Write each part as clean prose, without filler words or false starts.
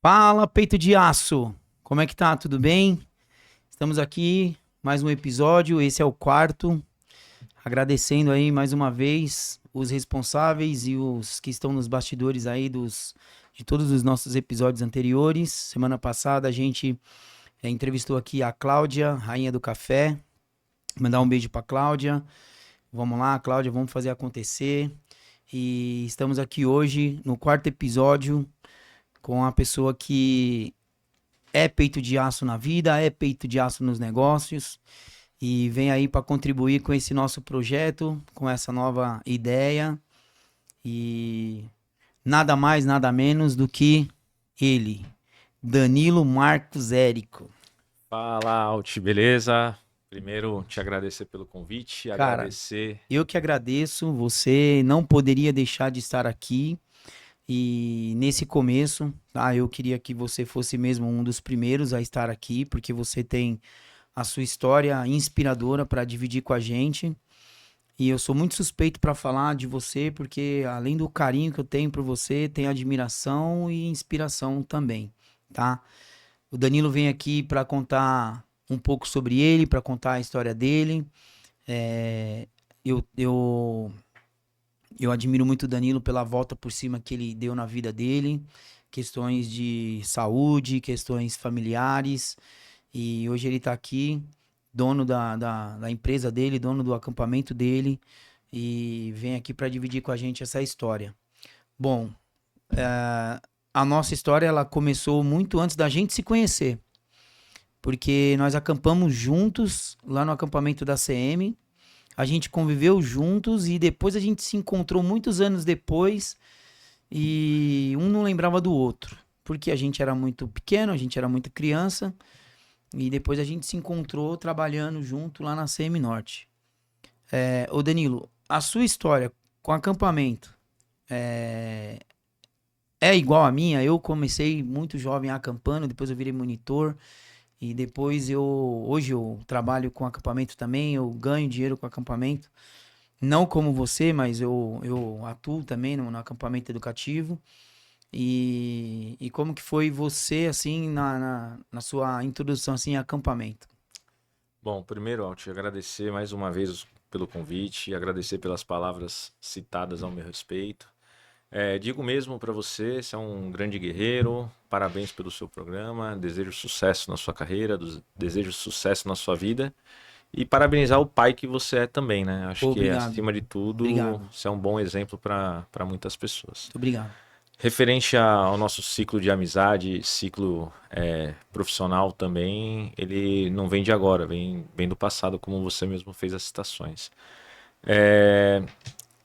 Fala, peito de aço! Como é que tá? Tudo bem? Estamos aqui, mais um episódio, esse é o quarto. Agradecendo aí mais uma vez os responsáveis e os que estão nos bastidores aí de todos os nossos episódios anteriores. Semana passada a gente entrevistou aqui a Cláudia, rainha do café. Mandar um beijo pra Cláudia. Vamos lá, Cláudia, vamos fazer acontecer. E estamos aqui hoje no quarto episódio com a pessoa que é peito de aço na vida, é peito de aço nos negócios e vem aí para contribuir com esse nosso projeto, com essa nova ideia e nada mais, nada menos do que ele, Danilo Marcos Érico. Fala, Alt, beleza? Primeiro, te agradecer pelo convite, Cara, eu que agradeço, você não poderia deixar de estar aqui. E nesse começo, tá, eu queria que você fosse mesmo um dos primeiros a estar aqui, porque você tem a sua história inspiradora para dividir com a gente. E eu sou muito suspeito para falar de você, porque além do carinho que eu tenho por você, tem admiração e inspiração também, tá? O Danilo vem aqui para contar um pouco sobre ele, para contar a história dele. É, eu admiro muito o Danilo pela volta por cima que ele deu na vida dele, questões de saúde, questões familiares, e hoje ele tá aqui, dono da empresa dele, dono do acampamento dele, e vem aqui para dividir com a gente essa história. Bom, a nossa história ela começou muito antes da gente se conhecer, porque nós acampamos juntos lá no acampamento da CM. A gente conviveu juntos e depois a gente se encontrou muitos anos depois e um não lembrava do outro, porque a gente era muito pequeno, a gente era muito criança e depois a gente se encontrou trabalhando junto lá na CM Norte. Ô Danilo, a sua história com acampamento é igual à minha? Eu comecei muito jovem acampando, depois eu virei monitor. E depois hoje eu trabalho com acampamento também, eu ganho dinheiro com acampamento. Não como você, mas eu atuo também no acampamento educativo. E como que foi você, assim, na sua introdução, assim, a acampamento? Bom, primeiro, Alt, agradecer mais uma vez pelo convite e agradecer pelas palavras citadas ao meu respeito. Digo mesmo para você é um grande guerreiro, parabéns pelo seu programa, desejo sucesso na sua carreira, desejo sucesso na sua vida e parabenizar o pai que você é também, né? Acho que acima de tudo, você é um bom exemplo para muitas pessoas. Muito obrigado. Referente ao nosso ciclo de amizade, ciclo profissional também, ele não vem de agora, vem do passado, como você mesmo fez as citações.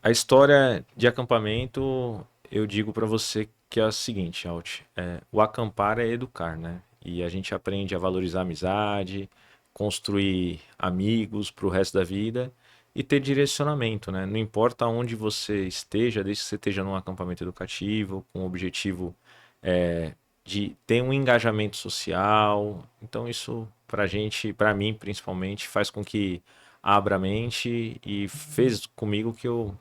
A história de acampamento, eu digo para você que é a seguinte, Alt, o acampar é educar, né? E a gente aprende a valorizar a amizade, construir amigos para o resto da vida e ter direcionamento, né? Não importa onde você esteja, desde que você esteja num acampamento educativo, com o objetivo de ter um engajamento social. Então isso, pra gente, para mim principalmente, faz com que abra a mente e fez comigo que eu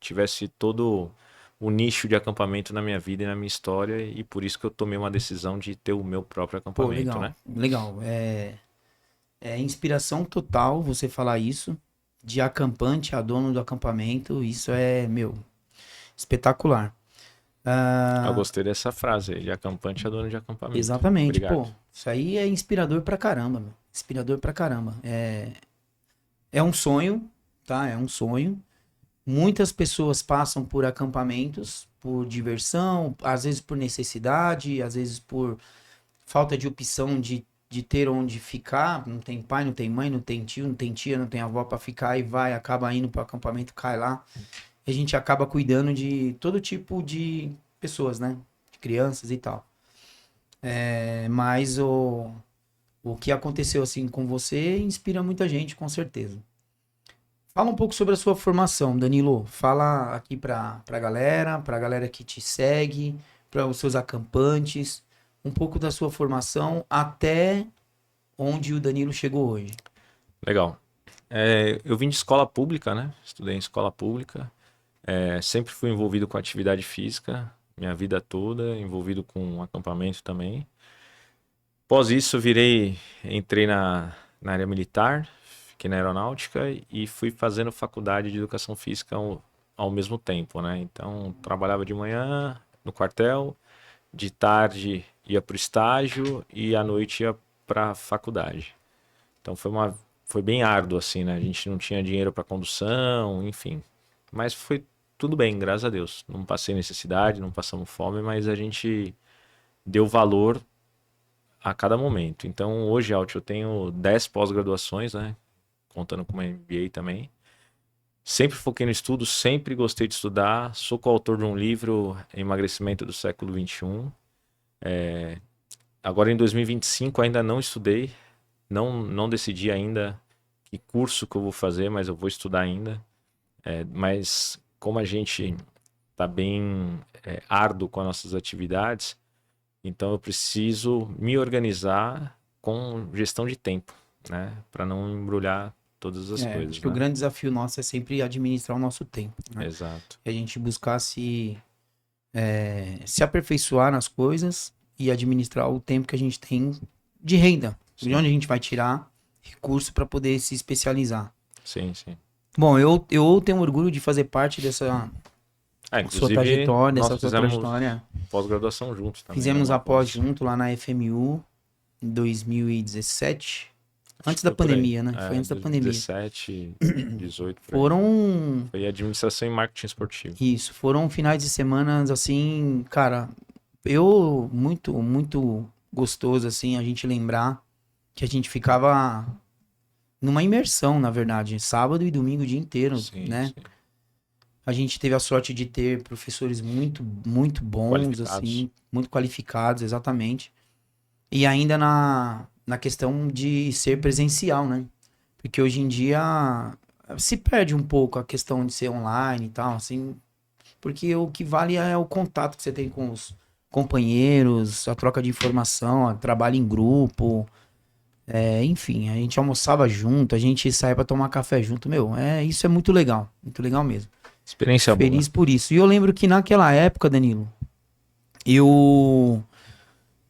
tivesse todo o nicho de acampamento na minha vida e na minha história, e por isso que eu tomei uma decisão de ter o meu próprio acampamento. Pô, legal, né? Legal. É inspiração total você falar isso, de acampante a dono do acampamento, isso é, meu, espetacular. Eu Ah, gostei dessa frase aí, de acampante a dono de acampamento. exatamente, Obrigado. pô. Isso aí é inspirador pra caramba, meu. Inspirador pra caramba. É um sonho, tá? É um sonho. Muitas pessoas passam por acampamentos por diversão, às vezes por necessidade, às vezes por falta de opção de ter onde ficar. Não tem pai, não tem mãe, não tem tio, não tem tia, não tem avó pra ficar e vai, acaba indo pro acampamento, cai lá. E a gente acaba cuidando de todo tipo de pessoas, né? De crianças e tal. Mas o que aconteceu assim com você inspira muita gente, com certeza. Fala um pouco sobre a sua formação, Danilo. Fala aqui pra galera que te segue, para os seus acampantes, um pouco da sua formação até onde o Danilo chegou hoje. Legal. Eu vim de escola pública, né? Estudei em escola pública. Sempre fui envolvido com atividade física, minha vida toda, envolvido com acampamento também. Após isso, entrei na área militar, fiquei na aeronáutica e fui fazendo faculdade de educação física ao mesmo tempo, né? Então, trabalhava de manhã no quartel, de tarde ia para o estágio e à noite ia para a faculdade. Então, foi bem árduo, assim, né? A gente não tinha dinheiro para condução, enfim. Mas foi tudo bem, graças a Deus. Não passei necessidade, não passamos fome, mas a gente deu valor a cada momento. Então, hoje, Alt, eu tenho 10 pós-graduações, né? Contando com uma MBA também. Sempre foquei no estudo, sempre gostei de estudar. Sou coautor de um livro, Emagrecimento do Século XXI. Agora, em 2025, ainda não estudei. Não decidi ainda que curso que eu vou fazer, mas eu vou estudar ainda. Mas como a gente está bem árduo com as nossas atividades, então eu preciso me organizar com gestão de tempo, né? Para não embrulhar todas as Acho coisas, que o né? grande desafio nosso é sempre administrar o nosso tempo, né? Exato. E a gente buscar se aperfeiçoar nas coisas e administrar o tempo que a gente tem de renda. De Sim, onde a gente vai tirar recurso para poder se especializar. sim, sim. Bom, eu tenho orgulho de fazer parte dessa sua Inclusive, trajetória, nós dessa sua fizemos trajetória. pós-graduação juntos também, né? Fizemos Uma a pós pós. junto lá na FMU em 2017, Acho antes que da foi por aí. pandemia, né? Foi antes da pandemia. 2017, 18, por aí. Foram, Foi administração e marketing esportivo. isso, foram finais de semana assim, cara, eu muito gostoso assim a gente lembrar que a gente ficava numa imersão, na verdade, sábado e domingo o dia inteiro, Sim, né? sim. A gente teve a sorte de ter professores muito bons, Qualificados. assim, muito qualificados, exatamente. E ainda na questão de ser presencial, né? Porque hoje em dia se perde um pouco a questão de ser online e tal, assim, porque o que vale é o contato que você tem com os companheiros, a troca de informação, o trabalho em grupo, enfim, a gente almoçava junto, a gente saía pra tomar café junto, meu, isso é muito legal mesmo. Experiência boa. Feliz por isso. E eu lembro que naquela época, Danilo, eu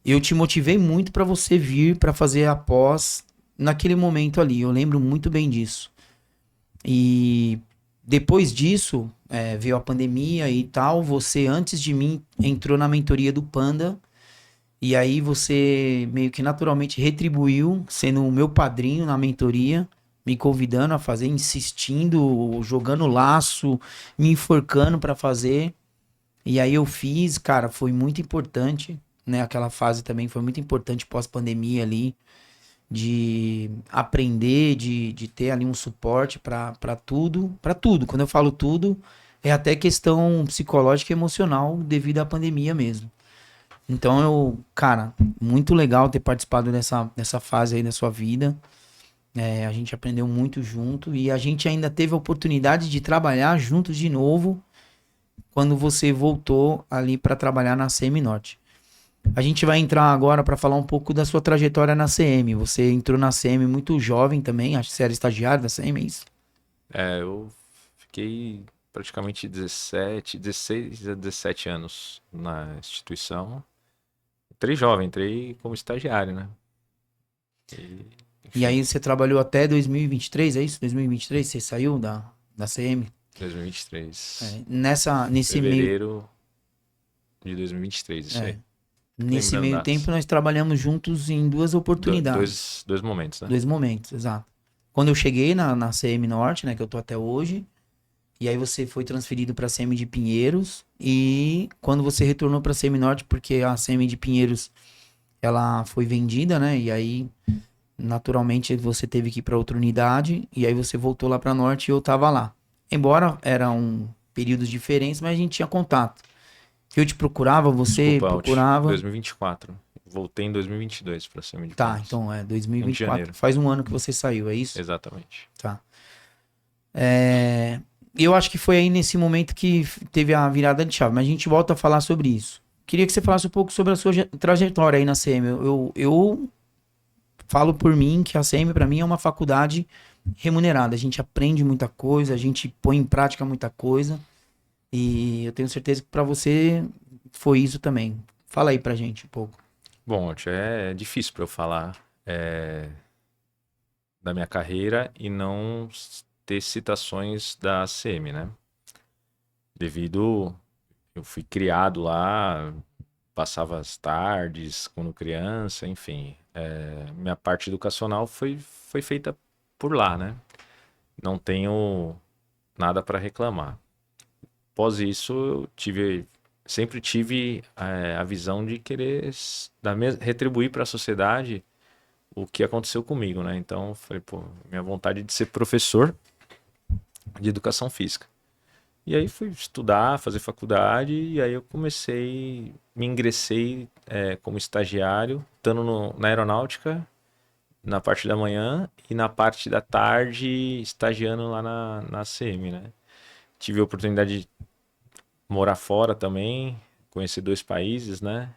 eu te motivei muito pra você vir pra fazer a pós naquele momento ali. Eu lembro muito bem disso. E depois disso, veio a pandemia e tal. Você, antes de mim, entrou na mentoria do Panda. E aí você meio que naturalmente retribuiu, sendo o meu padrinho na mentoria, me convidando a fazer, insistindo, jogando laço, me enforcando pra fazer. E aí eu fiz, cara, foi muito importante, né? Aquela fase também foi muito importante pós-pandemia ali, de aprender, de ter ali um suporte pra tudo, pra tudo. Quando eu falo tudo, é até questão psicológica e emocional devido à pandemia mesmo. Então cara, muito legal ter participado dessa fase aí da sua vida. A gente aprendeu muito junto e a gente ainda teve a oportunidade de trabalhar juntos de novo quando você voltou ali para trabalhar na CM Norte. A gente vai entrar agora para falar um pouco da sua trajetória na CM. Você entrou na CM muito jovem também, acho que você era estagiário da CM, é isso? Eu fiquei praticamente 16 a 17 anos na instituição. Entrei jovem, entrei como estagiário, né? E E aí você trabalhou até 2023, é isso? 2023 você saiu da CM? 2023. Nesse meio, Fevereiro de 2023, isso aí. nesse Lembrando meio datas. tempo nós trabalhamos juntos em duas oportunidades. Dois momentos, né? Dois momentos, exato. Quando eu cheguei na CM Norte, né, que eu tô até hoje, e aí você foi transferido para a CM de Pinheiros, e quando você retornou para a CM Norte, porque a CM de Pinheiros ela foi vendida, né, e aí naturalmente você teve que ir para outra unidade, e aí você voltou lá para Norte e eu tava lá. Embora eram períodos diferentes, mas a gente tinha contato. Eu te procurava, você Desculpa, Alt. procurava. 2024. Voltei em 2022 para cima de Tá, Pinheiros. então é 1 de 2024. janeiro. Faz um ano que você saiu, é isso? Exatamente. Tá. Eu acho que foi aí nesse momento que teve a virada de chave, mas a gente volta a falar sobre isso. Queria que você falasse um pouco sobre a sua trajetória aí na CM. Eu falo por mim que a CM para mim é uma faculdade remunerada. A gente aprende muita coisa, a gente põe em prática muita coisa. E eu tenho certeza que para você foi isso também. Fala aí pra gente um pouco. Bom, Alt, é difícil para eu falar da minha carreira e não ter citações da ACM, né? Eu fui criado lá, passava as tardes quando criança, enfim. Minha parte educacional foi feita por lá, né? Não tenho nada para reclamar. Após isso, sempre tive a visão de querer retribuir para a sociedade o que aconteceu comigo, né? Então, falei, pô, minha vontade de ser professor de educação física. E aí fui estudar, fazer faculdade, e aí eu me ingressei como estagiário, estando na aeronáutica, na parte da manhã, e na parte da tarde, estagiando lá na CM, né? Tive a oportunidade de morar fora também, conhecer 2 países, né?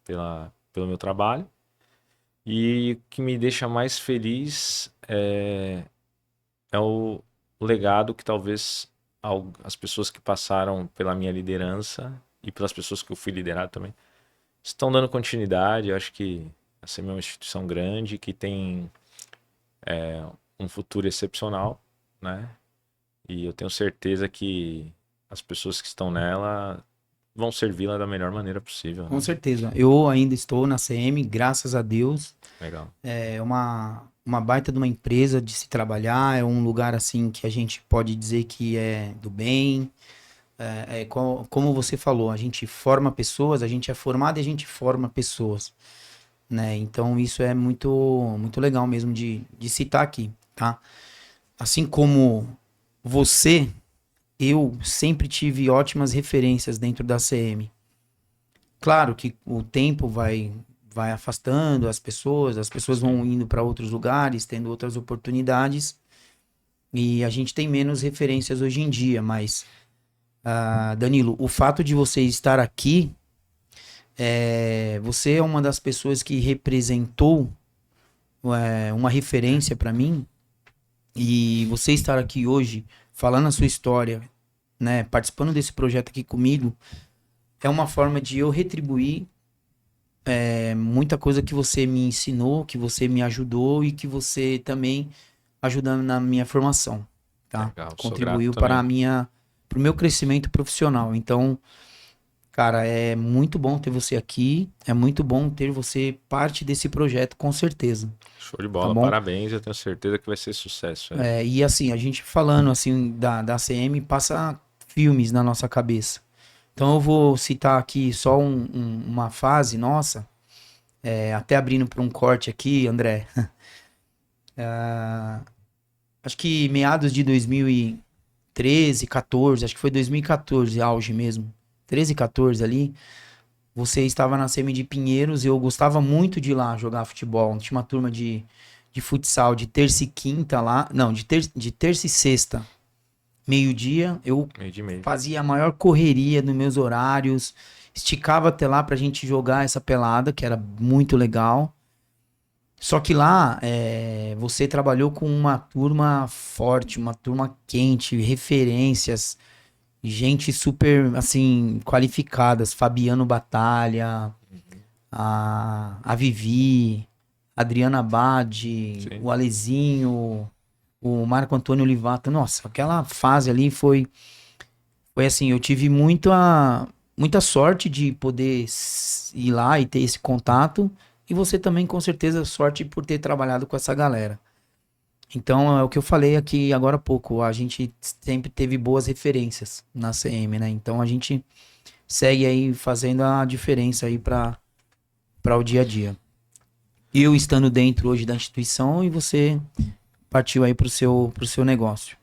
Pelo meu trabalho. E o que me deixa mais feliz é o legado que talvez as pessoas que passaram pela minha liderança e pelas pessoas que eu fui liderado também estão dando continuidade. Eu acho que a CM é uma instituição grande que tem um futuro excepcional, né? E eu tenho certeza que as pessoas que estão nela vão servi-la da melhor maneira possível, Com né? certeza. Eu ainda estou na CM, graças a Deus. Legal. É uma baita de uma empresa de se trabalhar, é um lugar assim que a gente pode dizer que é do bem. Como você falou, a gente forma pessoas, a gente é formado e a gente forma pessoas, né? Então isso é muito, muito legal mesmo de citar aqui, tá? Assim como você, eu sempre tive ótimas referências dentro da CM. Claro que o tempo vai afastando as pessoas vão indo para outros lugares, tendo outras oportunidades, e a gente tem menos referências hoje em dia, mas, Danilo, o fato de você estar aqui, você é uma das pessoas que representou uma referência para mim, e você estar aqui hoje, falando a sua história, né, participando desse projeto aqui comigo, é uma forma de eu retribuir muita coisa que você me ensinou, que você me ajudou e que você também ajudando na minha formação, tá? Legal, sou Contribuiu grato para também. para o meu crescimento profissional. Então, cara, é muito bom ter você aqui, é muito bom ter você parte desse projeto, com certeza, Show de tá bola, bom? parabéns, eu tenho certeza que vai ser sucesso aí. E assim, a gente falando assim da CM, passa filmes na nossa cabeça. Então eu vou citar aqui só uma fase nossa, até abrindo para um corte aqui, André. Acho que meados de 2013, 14, acho que foi 2014, auge mesmo. 13, 14 ali. Você estava na CM de Pinheiros, eu gostava muito de ir lá jogar futebol. Tinha uma turma de futsal de terça e quinta lá. Não, de terça e sexta, meio-dia. Eu Meio de meio. fazia a maior correria nos meus horários. Esticava até lá pra gente jogar essa pelada, que era muito legal. Só que lá, você trabalhou com uma turma forte, uma turma quente, referências, gente super, assim, qualificadas. Fabiano Batalha, a Vivi, Adriana Abad, Sim. o Alezinho, o Marco Antônio Olivato. Nossa, aquela fase ali foi assim, eu tive muita sorte de poder ir lá e ter esse contato. E você também, com certeza, sorte por ter trabalhado com essa galera. Então, é o que eu falei aqui agora há pouco. A gente sempre teve boas referências na CM, né? Então, a gente segue aí fazendo a diferença aí para o dia a dia. Eu estando dentro hoje da instituição e você partiu aí pro seu negócio.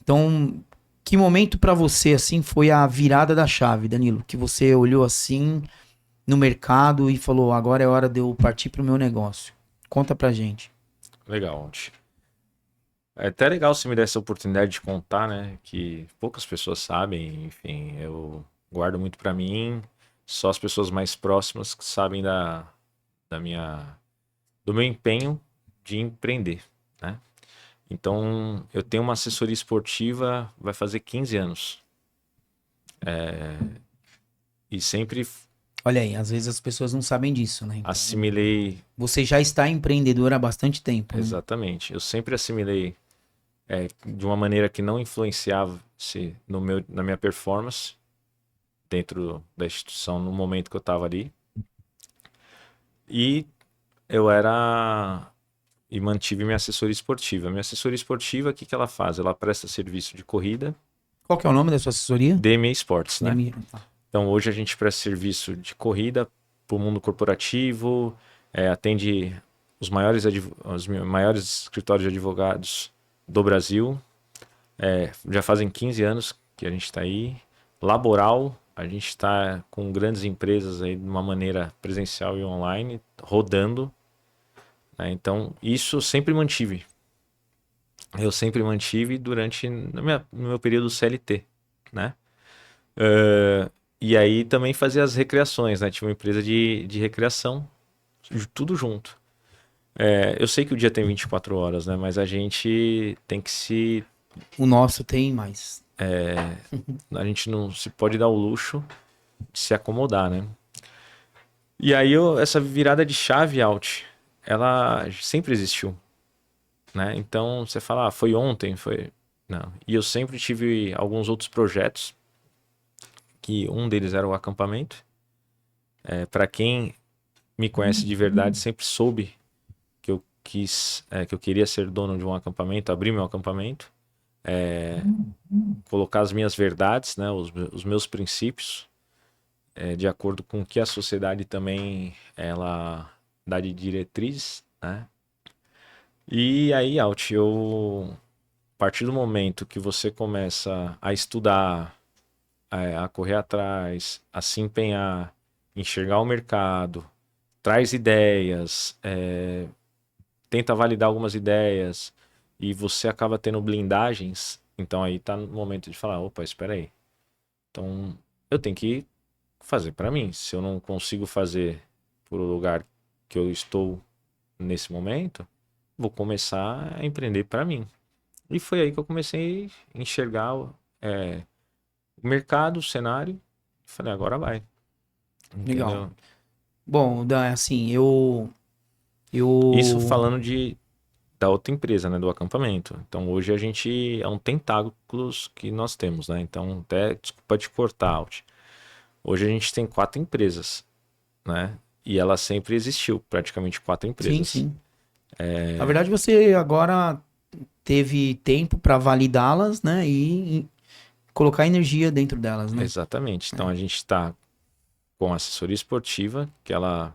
Então, que momento para você assim foi a virada da chave, Danilo? Que você olhou assim no mercado e falou, agora é hora de eu partir pro meu negócio. Conta pra gente. Legal, Alt. É até legal você me dar essa oportunidade de contar, né? Que poucas pessoas sabem, enfim, eu guardo muito pra mim, só as pessoas mais próximas que sabem do meu empenho de empreender, né? Então, eu tenho uma assessoria esportiva, vai fazer 15 anos. E sempre Olha aí, às vezes as pessoas não sabem disso, né? Então, assimilei, você já está empreendedor há bastante tempo, né? exatamente, eu sempre assimilei de uma maneira que não influenciava se na minha performance dentro da instituição no momento que eu estava ali. E eu era e mantive minha assessoria esportiva. Minha assessoria esportiva, o que que ela faz? Ela presta serviço de corrida, Qual que é o nome da sua assessoria? DME Sports, né? Tá. Então hoje a gente presta serviço de corrida para o mundo corporativo, atende os maiores escritórios de advogados do Brasil. Já fazem 15 anos que a gente está aí. Laboral, a gente está com grandes empresas aí de uma maneira presencial e online, rodando, né? Então, isso eu sempre mantive. Eu sempre mantive durante no meu período CLT, né? E aí também fazia as recreações, né? Tinha uma empresa de recreação, tudo junto. Eu sei que o dia tem 24 horas, né? Mas a gente tem que se. O nosso tem mais. A gente não se pode dar o luxo de se acomodar, né? E aí essa virada de chave out, ela sempre existiu, né? Então você fala, foi ontem, foi. Não. E eu sempre tive alguns outros projetos, que um deles era o acampamento. Para quem me conhece de verdade, sempre soube que eu que eu queria ser dono de um acampamento, abrir meu acampamento, colocar as minhas verdades, né? Os meus princípios, de acordo com o que a sociedade também ela dá de diretrizes, né? E aí, Alt, a partir do momento que você começa a estudar, a correr atrás, a se empenhar, enxergar o mercado, traz ideias, tenta validar algumas ideias e você acaba tendo blindagens, então aí tá no momento de falar, opa, espera aí. Então, eu tenho que fazer para mim. Se eu não consigo fazer por o lugar que eu estou nesse momento, vou começar a empreender para mim. E foi aí que eu comecei a enxergar o mercado, o cenário. Falei, agora vai. Legal. Entendeu? Bom, assim, Isso eu, falando da outra empresa, né, do acampamento. Então hoje a gente é um tentáculos que nós temos, né? Então até desculpa te cortar, Alt. Hoje a gente tem 4 empresas, né? E ela sempre existiu, praticamente 4 sim, empresas. sim. Na verdade, você agora teve tempo para validá-las, né? E colocar energia dentro delas, né? Exatamente. Então a gente está com a assessoria esportiva, a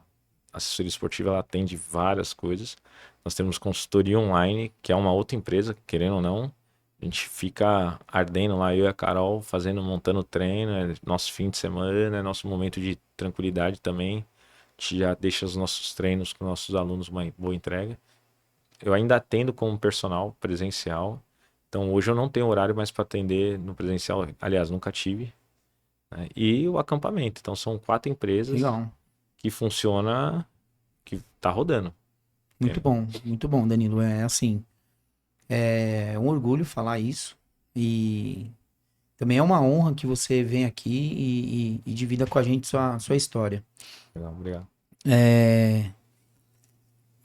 assessoria esportiva ela atende várias coisas. Nós temos consultoria online, que é uma outra empresa, querendo ou não. A gente fica ardendo lá, eu e a Carol, montando treino, nosso fim de semana, é nosso momento de tranquilidade também. A gente já deixa os nossos treinos com nossos alunos uma boa entrega. Eu ainda atendo como personal presencial. Então hoje eu não tenho horário mais para atender no presencial. Aliás, nunca tive, né? E o acampamento. Então são 4 empresas Legal. que funciona, que tá rodando. Entendeu? Muito bom, Danilo. É assim, é um orgulho falar isso e também é uma honra que você vem aqui e divida com a gente sua história. Legal, obrigado. É,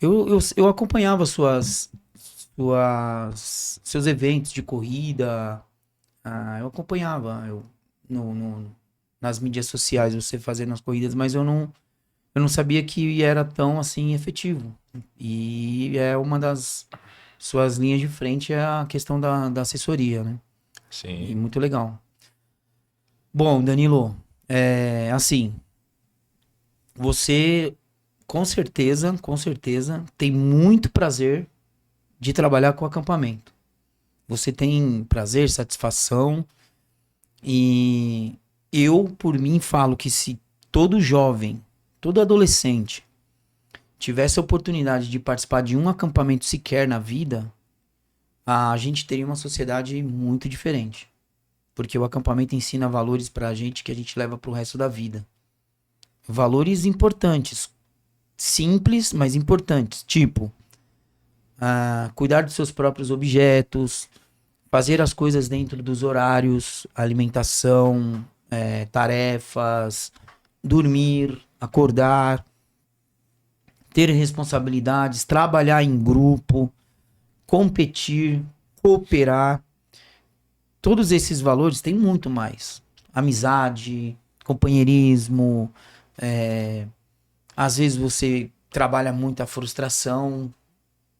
Eu acompanhava seus eventos de corrida. Eu acompanhava no, no- nas mídias sociais você fazendo as corridas, mas eu não sabia que era tão assim efetivo. E é uma das suas linhas de frente é a questão da assessoria, né? E Sim. muito legal. Bom, Danilo, assim, você com certeza, tem muito prazer de trabalhar com acampamento. Você tem prazer, satisfação e eu, por mim, falo que se todo jovem, todo adolescente tivesse a oportunidade de participar de um acampamento sequer na vida, a gente teria uma sociedade muito diferente. Porque o acampamento ensina valores pra gente que a gente leva pro resto da vida. Valores importantes, simples, mas importantes. Tipo, cuidar dos seus próprios objetos, fazer as coisas dentro dos horários, alimentação, tarefas, dormir, acordar, ter responsabilidades, trabalhar em grupo, competir, cooperar. Todos esses valores têm muito mais. Amizade, companheirismo, é, às vezes você trabalha muito a frustração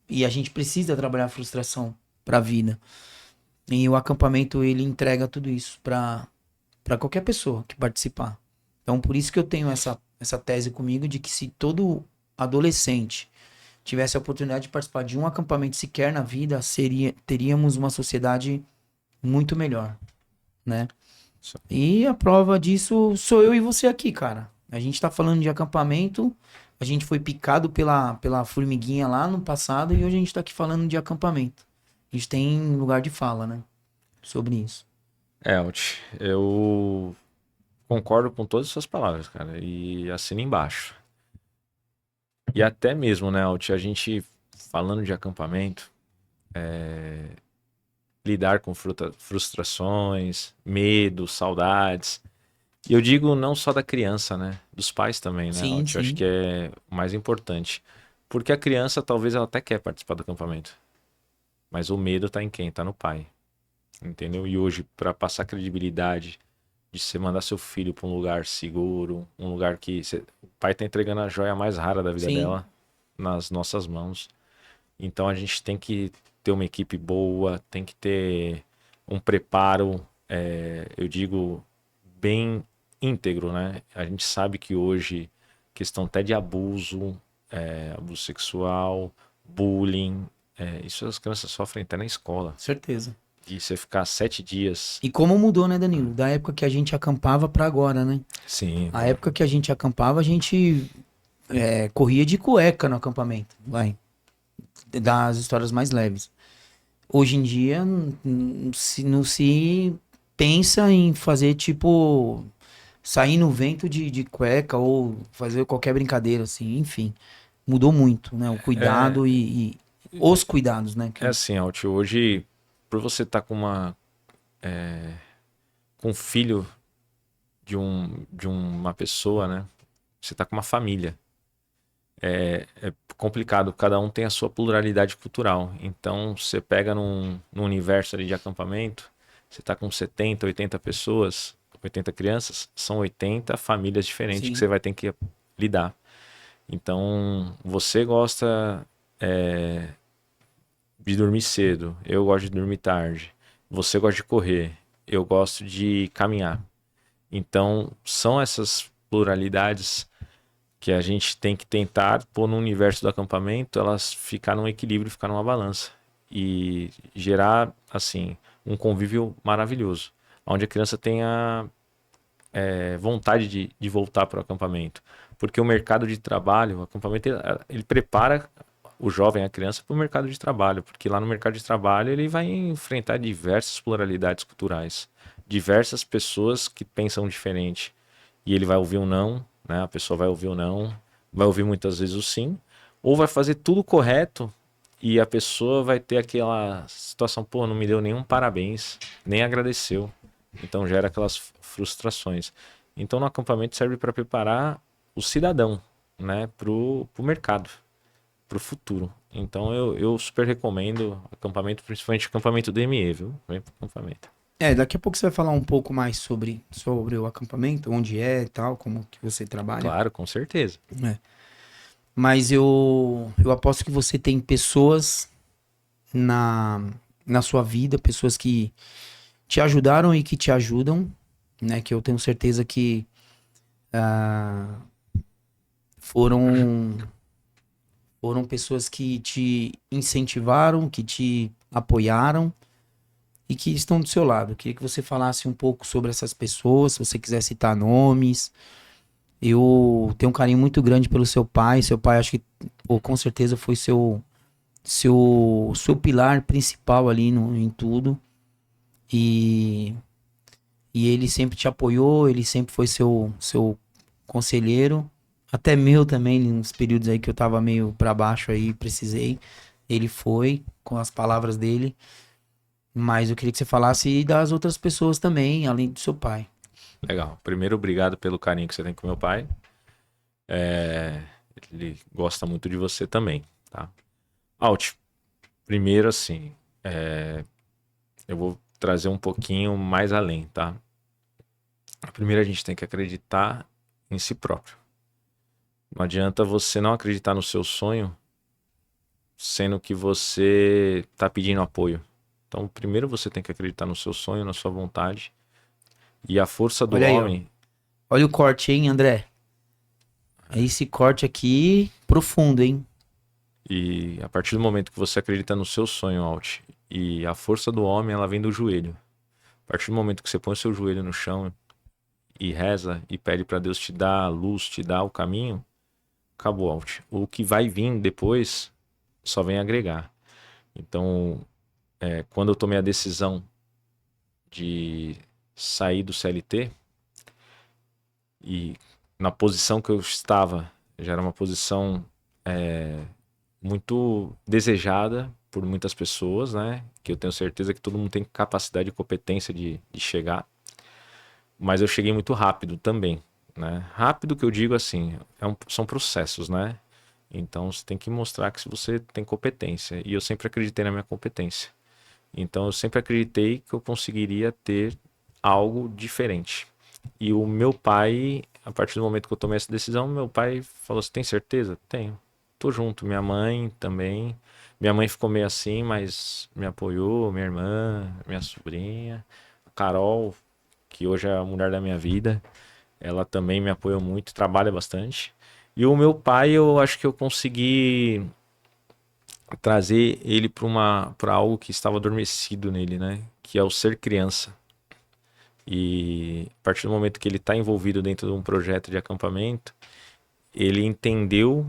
e a gente precisa trabalhar a frustração para a vida. E o acampamento ele entrega tudo isso para qualquer pessoa que participar. Então por isso que eu tenho essa tese comigo de que se todo adolescente tivesse a oportunidade de participar de um acampamento sequer na vida, teríamos uma sociedade muito melhor, né? E a prova disso sou eu e você aqui, cara. A gente tá falando de acampamento, a gente foi picado pela formiguinha lá no passado e hoje a gente tá aqui falando de acampamento. A gente tem lugar de fala, né? Sobre isso. Alt, eu concordo com todas as suas palavras, cara, e assino embaixo. E até mesmo, né, Alt, a gente falando de acampamento, lidar com frustrações, medos, saudades. E eu digo não só da criança, né? Dos pais também, né, Sim, Alt? Eu acho sim. que é o mais importante. Porque a criança, talvez ela até quer participar do acampamento. Mas o medo tá em quem? Tá no pai. Entendeu? E hoje, para passar credibilidade de você mandar seu filho para um lugar seguro, um lugar que o pai tá entregando a joia mais rara da vida Sim. dela nas nossas mãos. Então a gente tem que ter uma equipe boa, tem que ter um preparo, eu digo, bem íntegro, né? A gente sabe que hoje, questão até de abuso, abuso sexual, bullying, isso as crianças sofrem até na escola. Certeza. E você ficar 7 dias. E como mudou, né, Danilo? Da época que a gente acampava pra agora, né? Sim, A época que a gente acampava, a gente corria de cueca no acampamento. Vai. Das histórias mais leves. Hoje em dia, não se pensa em fazer tipo. Sair no vento de cueca ou fazer qualquer brincadeira, assim. Enfim. Mudou muito, né? O é, cuidado e os cuidados, né? é assim, Alt, hoje, por você estar com um filho de uma pessoa, né? Você tá com uma família. É complicado, cada um tem a sua pluralidade cultural. Então, você pega num universo ali de acampamento, você tá com 70, 80 pessoas, 80 crianças, são 80 famílias diferentes que Sim. você vai ter que lidar. Então, você gosta de dormir cedo, eu gosto de dormir tarde. Você gosta de correr, eu gosto de caminhar. Então, são essas pluralidades que a gente tem que tentar pôr no universo do acampamento, elas ficar num equilíbrio, ficar numa balança e gerar assim um convívio maravilhoso, onde a criança tenha vontade de voltar para o acampamento, porque o mercado de trabalho, o acampamento ele prepara o jovem, a criança para o mercado de trabalho, porque lá no mercado de trabalho ele vai enfrentar diversas pluralidades culturais, diversas pessoas que pensam diferente e ele vai ouvir um não, né? A pessoa vai ouvir o não, vai ouvir muitas vezes o sim, ou vai fazer tudo correto e a pessoa vai ter aquela situação, pô, não me deu nenhum parabéns, nem agradeceu. Então gera aquelas frustrações. Então no acampamento serve para preparar o cidadão, né, pro mercado. pro futuro. Então eu super recomendo acampamento, principalmente acampamento DME, viu? Vem pro acampamento. Daqui a pouco você vai falar um pouco mais sobre o acampamento, onde é e tal, como que você trabalha. Claro, com certeza. É. Mas eu aposto que você tem pessoas na sua vida, pessoas que te ajudaram e que te ajudam, né? Que eu tenho certeza que foram pessoas que te incentivaram, que te apoiaram e que estão do seu lado. Eu queria que você falasse um pouco sobre essas pessoas, se você quiser citar nomes. Eu tenho um carinho muito grande pelo seu pai. Seu pai, acho que, pô, com certeza foi seu pilar principal ali em tudo. E, e ele sempre te apoiou, ele sempre foi seu conselheiro. Até meu também, nos períodos aí que eu tava meio pra baixo aí, precisei. Ele foi, com as palavras dele. Mas eu queria que você falasse das outras pessoas também, além do seu pai. Legal. Primeiro, obrigado pelo carinho que você tem com meu pai. Ele gosta muito de você também, tá? Alt, primeiro assim, eu vou trazer um pouquinho mais além, tá? Primeiro a gente tem que acreditar em si próprio. Não adianta você não acreditar no seu sonho, sendo que você tá pedindo apoio. Então, primeiro você tem que acreditar no seu sonho, na sua vontade. E a força do Olha aí, ó. homem. Olha o corte, hein, André? É esse corte aqui profundo, hein? E a partir do momento que você acredita no seu sonho, Alt, e a força do homem, ela vem do joelho. A partir do momento que você põe o seu joelho no chão e reza e pede para Deus te dar a luz, te dar o caminho, acabou, Alt. O que vai vir depois só vem agregar. Então, quando eu tomei a decisão de sair do CLT, e na posição que eu estava, já era uma posição muito desejada por muitas pessoas, né? Que eu tenho certeza que todo mundo tem capacidade e competência de chegar. Mas eu cheguei muito rápido também, né? Rápido que eu digo assim, são processos, né? Então você tem que mostrar que você tem competência. E eu sempre acreditei na minha competência. Então eu sempre acreditei que eu conseguiria ter algo diferente. E o meu pai, a partir do momento que eu tomei essa decisão, meu pai falou: "Você tem certeza?" "Tenho. Tô junto." Minha mãe também. Minha mãe ficou meio assim, mas me apoiou. Minha irmã, minha sobrinha, a Carol, que hoje é a mulher da minha vida, ela também me apoiou muito, trabalha bastante. E o meu pai, eu acho que eu consegui trazer ele para algo que estava adormecido nele, né? Que é o ser criança. E a partir do momento que ele está envolvido dentro de um projeto de acampamento, ele entendeu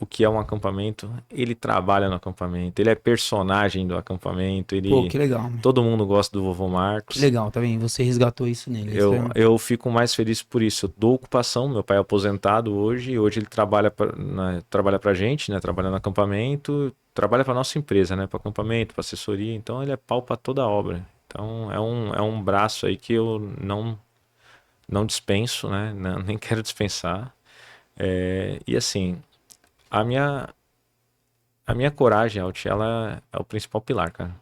o que é um acampamento, ele trabalha no acampamento, ele é personagem do acampamento, Pô, que legal, meu. todo mundo gosta do vovô Que Marcos. legal, tá vendo? Você resgatou isso nele. Eu fico mais feliz por isso. Eu dou ocupação, meu pai é aposentado hoje, e hoje ele trabalha trabalha pra gente, né? Trabalha no acampamento, trabalha pra nossa empresa, né? Para acampamento, para assessoria, então ele é pau pra toda a obra. Então é um braço aí que eu não dispenso, né? Nem quero dispensar. E assim, a minha, a minha coragem, Alt, ela é o principal pilar, cara.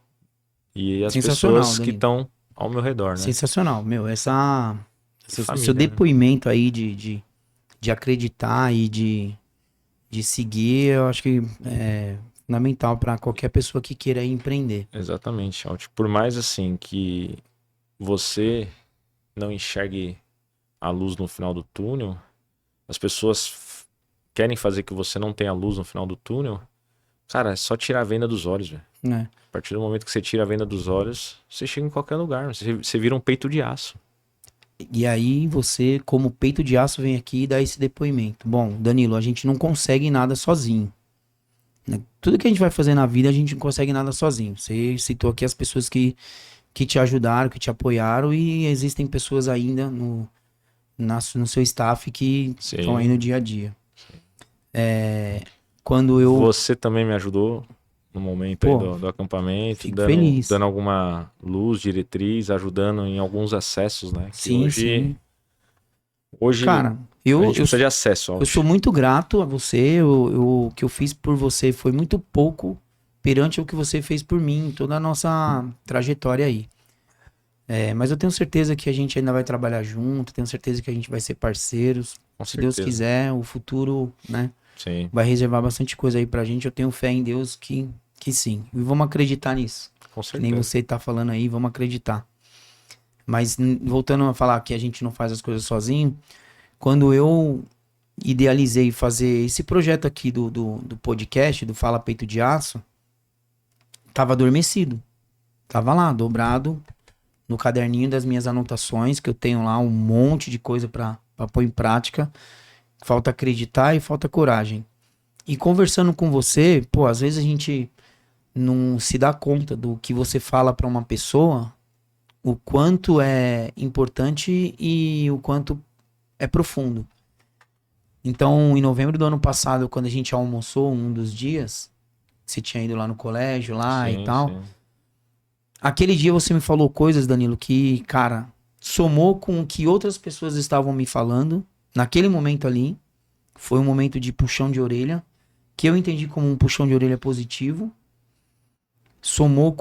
E as Sensacional, pessoas que Danilo. estão ao meu redor, né? Sensacional, meu. Seu Família, né? depoimento aí de acreditar e de seguir, eu acho que é fundamental para qualquer pessoa que queira empreender. Exatamente, Alt. Por mais assim que você não enxergue a luz no final do túnel, as pessoas querem fazer que você não tenha luz no final do túnel, cara, é só tirar a venda dos olhos, velho. Né? A partir do momento que você tira a venda dos olhos, você chega em qualquer lugar, você vira um peito de aço. E aí você, como peito de aço, vem aqui e dá esse depoimento. Bom, Danilo, a gente não consegue nada sozinho. Né? Tudo que a gente vai fazer na vida, a gente não consegue nada sozinho. Você citou aqui as pessoas que te ajudaram, que te apoiaram, e existem pessoas ainda no seu staff que estão aí no dia a dia. Quando eu... Você também me ajudou no momento aí do acampamento, fico feliz. dando alguma luz, diretriz, ajudando em alguns acessos, né? Que Sim, sim. hoje Cara, A Eu, gente eu, precisa de acesso, eu sou Alt. muito grato a você. O que eu fiz por você foi muito pouco perante o que você fez por mim, toda a nossa trajetória aí. Mas eu tenho certeza que a gente ainda vai trabalhar junto, tenho certeza que a gente vai ser parceiros. Com Se Deus certeza. quiser, o futuro, né, Sim, vai reservar bastante coisa aí pra gente. Eu tenho fé em Deus que sim. E vamos acreditar nisso. com Que nem certeza. você tá falando aí, vamos acreditar. Mas voltando a falar que a gente não faz as coisas sozinho, quando eu idealizei fazer esse projeto aqui do podcast, do Fala Peito de Aço, tava adormecido. Tava lá, dobrado no caderninho das minhas anotações, que eu tenho lá um monte de coisa pra pôr em prática. Falta acreditar e falta coragem. E conversando com você, pô, às vezes a gente não se dá conta do que você fala pra uma pessoa, o quanto é importante e o quanto é profundo. Então, em novembro do ano passado, quando a gente almoçou um dos dias, você tinha ido lá no colégio lá e Sim, tal, sim. aquele dia você me falou coisas, Danilo, que, cara, somou com o que outras pessoas estavam me falando naquele momento ali. Foi um momento de puxão de orelha, que eu entendi como um puxão de orelha positivo. Somou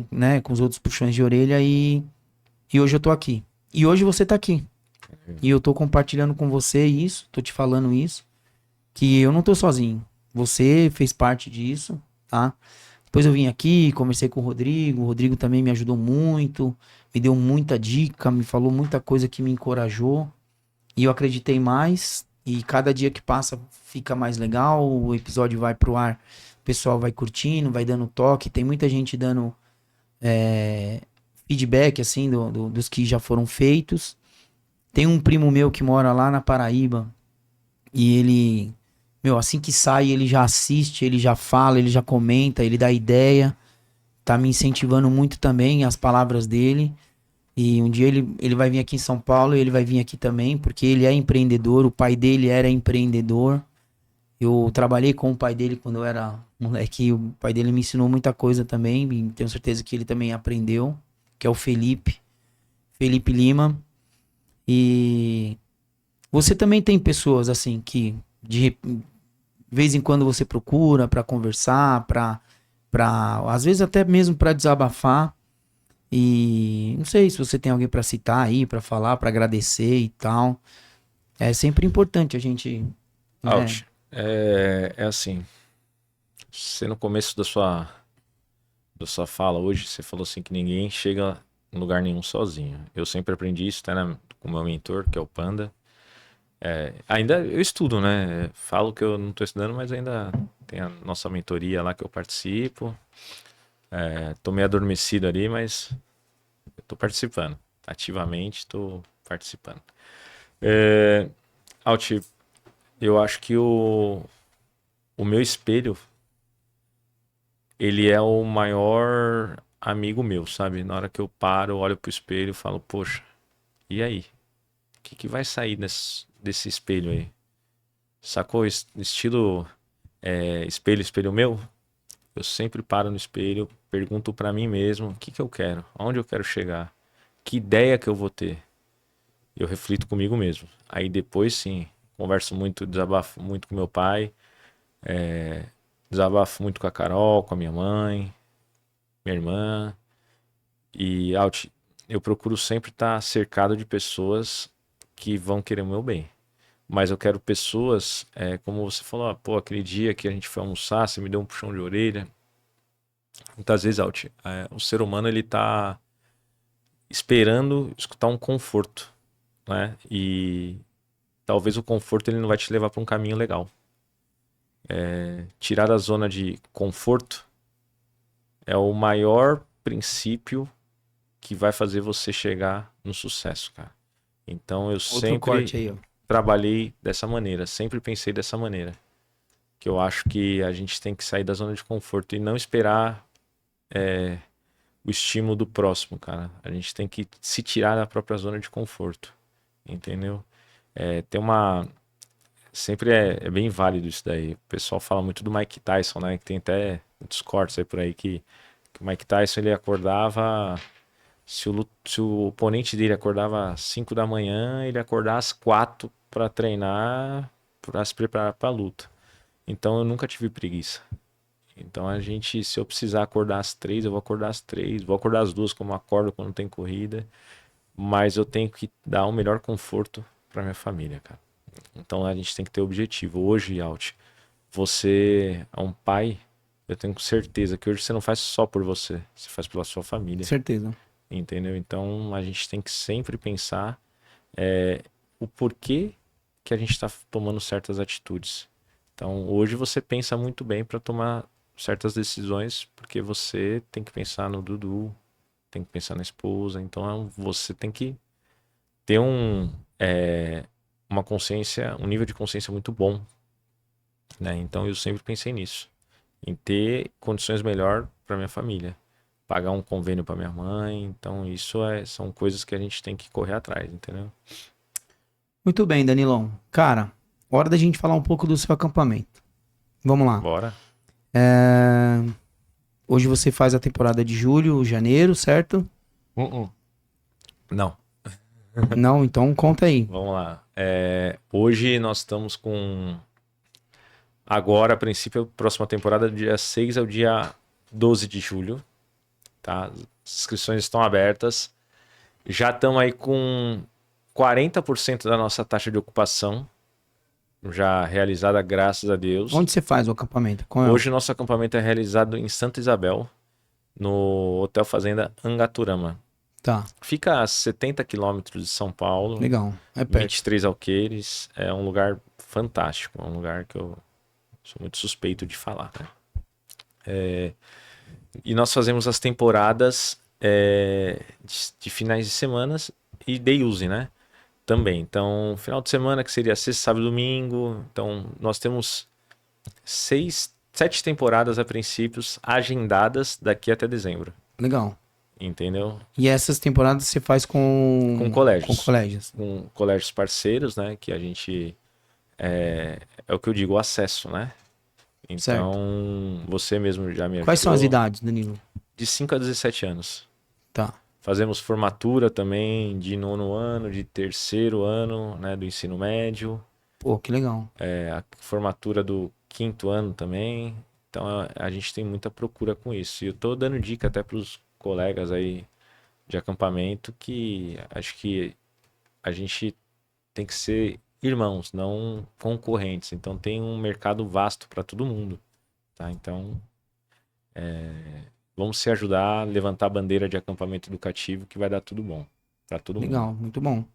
né, com os outros puxões de orelha e hoje eu tô aqui. E hoje você tá aqui. E eu tô compartilhando com você isso, tô te falando isso, que eu não tô sozinho. Você fez parte disso, tá? Depois eu vim aqui, conversei com o Rodrigo também me ajudou muito, me deu muita dica, me falou muita coisa que me encorajou. E eu acreditei mais. E cada dia que passa fica mais legal. O episódio vai pro ar, o pessoal vai curtindo, vai dando toque. Tem muita gente dando feedback, assim, dos que já foram feitos. Tem um primo meu que mora lá na Paraíba. E ele, meu, assim que sai, ele já assiste, ele já fala, ele já comenta, ele dá ideia. Tá me incentivando muito também as palavras dele. E um dia ele vai vir aqui em São Paulo e ele vai vir aqui também, porque ele é empreendedor, o pai dele era empreendedor. Eu trabalhei com o pai dele quando eu era moleque, e o pai dele me ensinou muita coisa também, e tenho certeza que ele também aprendeu, que é o Felipe Lima. E você também tem pessoas assim que de vez em quando você procura para conversar, para às vezes até mesmo para desabafar. E não sei se você tem alguém pra citar aí, pra falar, pra agradecer e tal. É sempre importante a gente, né? Alt. É assim, você no começo da sua fala hoje, você falou assim que ninguém chega em lugar nenhum sozinho. Eu sempre aprendi isso, até com o meu mentor, que é o Panda. Ainda eu estudo, né? Falo que eu não estou estudando, mas ainda tem a nossa mentoria lá que eu participo. Tô meio adormecido ali, mas eu tô participando. Ativamente tô participando. É, Alt, eu acho que o meu espelho, ele é o maior amigo meu, sabe? Na hora que eu paro, eu olho pro espelho e falo, poxa, e aí? O que vai sair desse espelho aí? Sacou? Estilo espelho, espelho meu? Eu sempre paro no espelho, pergunto pra mim mesmo o que eu quero, aonde eu quero chegar, que ideia que eu vou ter. Eu reflito comigo mesmo. Aí depois sim, converso muito, desabafo muito com meu pai, desabafo muito com a Carol, com a minha mãe, minha irmã. E Alt, eu procuro sempre estar cercado de pessoas que vão querer o meu bem. Mas eu quero pessoas, como você falou, pô, aquele dia que a gente foi almoçar, você me deu um puxão de orelha. Muitas vezes, Alt, o ser humano ele tá esperando escutar um conforto, né? E talvez o conforto ele não vai te levar para um caminho legal. Tirar a zona de conforto é o maior princípio que vai fazer você chegar no sucesso, cara. Então eu Outro sempre corte aí, ó. trabalhei dessa maneira, sempre pensei dessa maneira. Que eu acho que a gente tem que sair da zona de conforto e não esperar o estímulo do próximo, cara. A gente tem que se tirar da própria zona de conforto, entendeu? Tem uma. Sempre é bem válido isso daí. O pessoal fala muito do Mike Tyson, né? Que tem até muitos cortes aí por aí que o Mike Tyson ele acordava. Se o oponente dele acordava às 5 da manhã, ele acordava às 4 para treinar, para se preparar para a luta. Então eu nunca tive preguiça. Então a gente, se eu precisar acordar às 3, eu vou acordar às 3, vou acordar às 2 como eu acordo quando tem corrida, mas eu tenho que dar o melhor conforto para minha família, cara. Então a gente tem que ter objetivo. Hoje, Alt, você é um pai, eu tenho certeza que hoje você não faz só por você, você faz pela sua família, Certeza. entendeu? Então a gente tem que sempre pensar o porquê que a gente está tomando certas atitudes. Então hoje você pensa muito bem para tomar certas decisões, porque você tem que pensar no Dudu, tem que pensar na esposa, então você tem que ter uma consciência, um nível de consciência muito bom, né? Então eu sempre pensei nisso, em ter condições melhor para minha família, pagar um convênio para minha mãe, então são coisas que a gente tem que correr atrás, entendeu? Muito bem, Danilão. Cara, hora da gente falar um pouco do seu acampamento. Vamos lá. Bora? Hoje você faz a temporada de julho, janeiro, certo? Não. Não, então conta aí. Vamos lá. Hoje nós estamos com. Agora, a princípio, a próxima temporada, do dia 6 ao dia 12 de julho. Tá? As inscrições estão abertas. Já estamos aí com 40% da nossa taxa de ocupação já realizada, graças a Deus. Onde você faz o acampamento? Qual é? Hoje, nosso acampamento é realizado em Santa Isabel, no Hotel Fazenda Angaturama. Tá, Fica a 70 quilômetros de São Paulo. legal. É perto. 23 Alqueires. É um lugar fantástico. É um lugar que eu sou muito suspeito de falar, né? E nós fazemos as temporadas de finais de semanas e day use, né? Também. Então, final de semana, que seria sexta, sábado e domingo. Então, nós temos 7 temporadas a princípios agendadas daqui até dezembro. Legal. Entendeu? E essas temporadas você faz Com colégios. Com colégios. Com colégios parceiros, né? Que a gente. É o que eu digo, o acesso, né? Então, você mesmo já me ajudou. Quais são as idades, Danilo? De 5 a 17 anos. Tá. Fazemos formatura também de 9º ano, de 3º ano, né, do ensino médio. Pô, que legal. A formatura do 5º ano também. Então a gente tem muita procura com isso. E eu tô dando dica até para os colegas aí de acampamento que acho que a gente tem que ser irmãos, não concorrentes. Então tem um mercado vasto para todo mundo, tá? Então vamos se ajudar a levantar a bandeira de acampamento educativo que vai dar tudo bom para todo mundo. Legal, muito bom.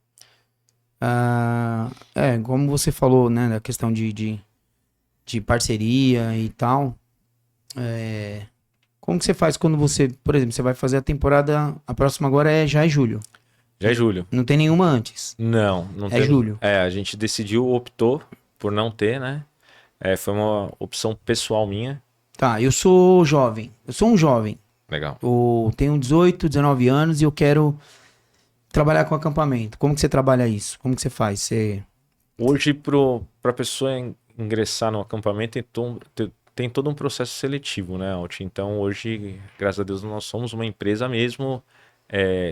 Como você falou, né, da questão de parceria e tal. Como que você faz quando você, por exemplo, você vai fazer a temporada, a próxima agora já é julho. Já é julho. Não tem nenhuma antes. Não É julho. A gente optou por não ter, né? Foi uma opção pessoal minha. Tá, eu sou jovem. Eu sou um jovem. Legal. Eu tenho 18, 19 anos e eu quero trabalhar com acampamento. Como que você trabalha isso? Como que você faz? Hoje, para a pessoa ingressar no acampamento, tem todo um processo seletivo, né, Alt? Então, hoje, graças a Deus, nós somos uma empresa mesmo,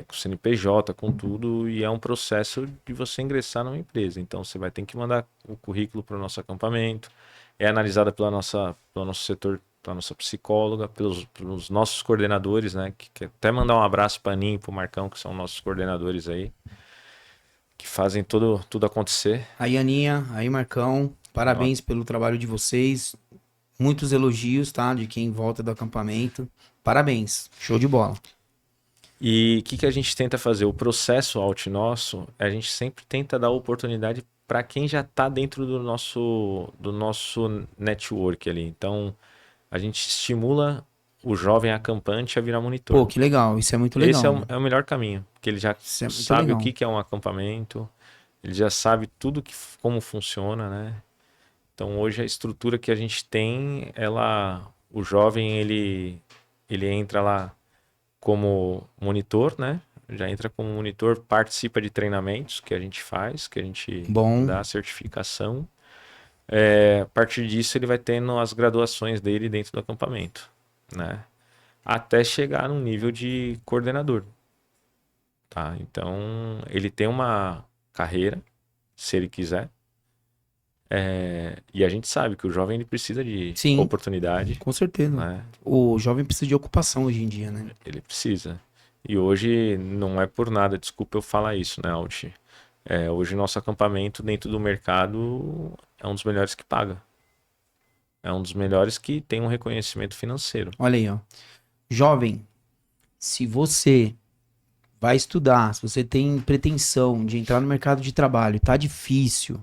com CNPJ, com tudo, e é um processo de você ingressar numa empresa. Então, você vai ter que mandar o currículo para o nosso acampamento, é analisada pelo nosso setor, pela nossa psicóloga, pelos nossos coordenadores, né? Que até mandar um abraço para a Aninha e para o Marcão, que são nossos coordenadores aí, que fazem tudo acontecer. Aí, Aninha, aí, Marcão, parabéns pelo trabalho de vocês. Muitos elogios, tá? De quem volta do acampamento. Parabéns, show de bola. E o que a gente tenta fazer? O processo Alt nosso, a gente sempre tenta dar oportunidade para quem já está dentro do nosso network ali. Então, a gente estimula o jovem acampante a virar monitor. Pô, que legal, isso é muito legal. Esse é o melhor caminho, porque ele já sabe o que é um acampamento, ele já sabe tudo como funciona, né? Então hoje a estrutura que a gente tem, o jovem ele entra lá como monitor, né? Já entra como monitor, participa de treinamentos que a gente faz, que a gente dá certificação. A partir disso ele vai tendo as graduações dele dentro do acampamento, né? Até chegar num nível de coordenador, tá? Então ele tem uma carreira se ele quiser. E a gente sabe que o jovem ele precisa de Sim. oportunidade, Com certeza. né? O jovem precisa de ocupação hoje em dia, né? Ele precisa. E hoje não é por nada, desculpa eu falar isso, né, Alt? Hoje nosso acampamento dentro do mercado é um dos melhores que paga. É um dos melhores que tem um reconhecimento financeiro. Olha aí, ó. Jovem, se você vai estudar, se você tem pretensão de entrar no mercado de trabalho, tá difícil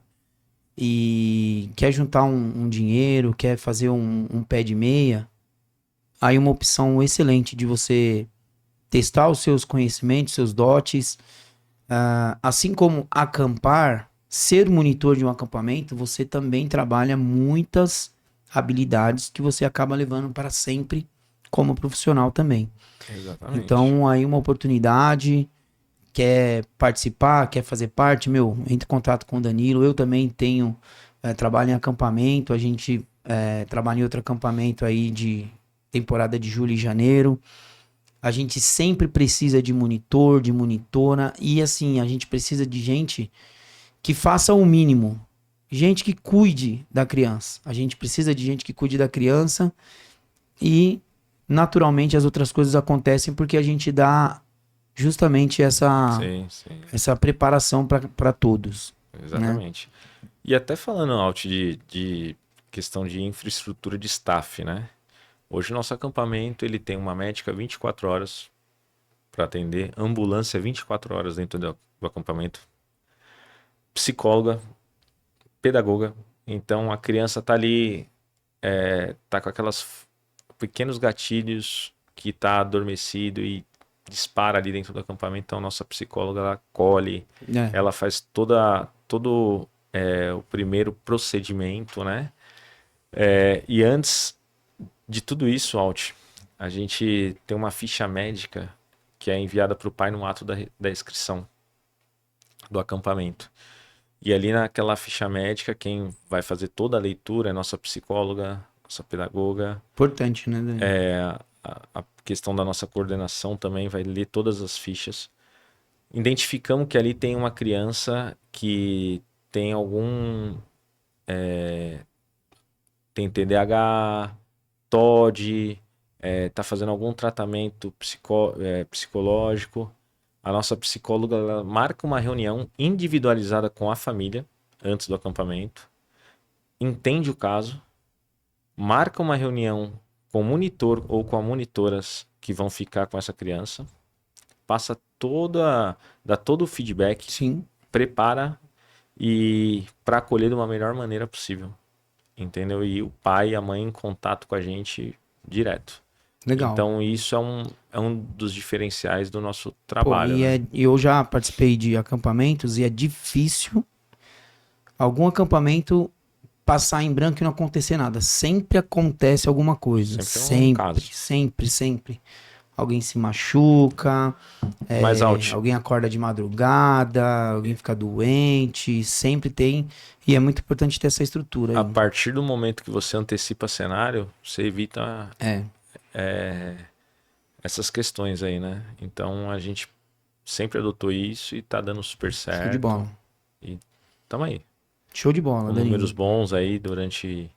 e quer juntar um dinheiro, quer fazer um pé de meia, aí uma opção excelente de você testar os seus conhecimentos, seus dotes, assim como acampar, ser monitor de um acampamento, você também trabalha muitas habilidades que você acaba levando para sempre como profissional também. Exatamente. Então, aí uma oportunidade, quer participar, quer fazer parte, entre em contato com o Danilo. Eu também tenho, trabalho em acampamento, a gente trabalha em outro acampamento aí de temporada de julho e janeiro. A gente sempre precisa de monitor, de monitora, e assim, a gente precisa de gente que faça o mínimo. Gente que cuide da criança. A gente precisa de gente que cuide da criança e, naturalmente, as outras coisas acontecem porque a gente dá justamente essa preparação para todos. Exatamente. Né? E até falando, Alt, de questão de infraestrutura de staff, né? Hoje nosso acampamento ele tem uma médica 24 horas para atender, ambulância 24 horas dentro do acampamento, psicóloga, pedagoga. Então a criança tá ali, tá com aquelas pequenos gatilhos que tá adormecido e dispara ali dentro do acampamento. Então nossa psicóloga ela acolhe, ela faz todo o primeiro procedimento, né? E antes de tudo isso, Alt, a gente tem uma ficha médica que é enviada para o pai no ato da inscrição do acampamento. E ali naquela ficha médica, quem vai fazer toda a leitura é nossa psicóloga, nossa pedagoga. Importante, né, Daniel? A questão da nossa coordenação também vai ler todas as fichas. Identificamos que ali tem uma criança que tem tem TDAH, TOD, tá fazendo algum tratamento psicológico. A nossa psicóloga ela marca uma reunião individualizada com a família antes do acampamento, entende o caso, marca uma reunião com o monitor ou com as monitoras que vão ficar com essa criança, dá todo o feedback, sim, prepara e para acolher de uma melhor maneira possível. Entendeu? E o pai e a mãe em contato com a gente direto. Legal. Então isso é um dos diferenciais do nosso trabalho. Né? Eu já participei de acampamentos e é difícil algum acampamento passar em branco e não acontecer nada. Sempre acontece alguma coisa. Sempre. Alguém se machuca, alguém acorda de madrugada, alguém fica doente, sempre tem. E é muito importante ter essa estrutura. A partir do momento que você antecipa cenário, você evita essas questões aí, né? Então a gente sempre adotou isso e tá dando super certo. Show de bola. E tamo aí. Show de bola, com números bons aí durante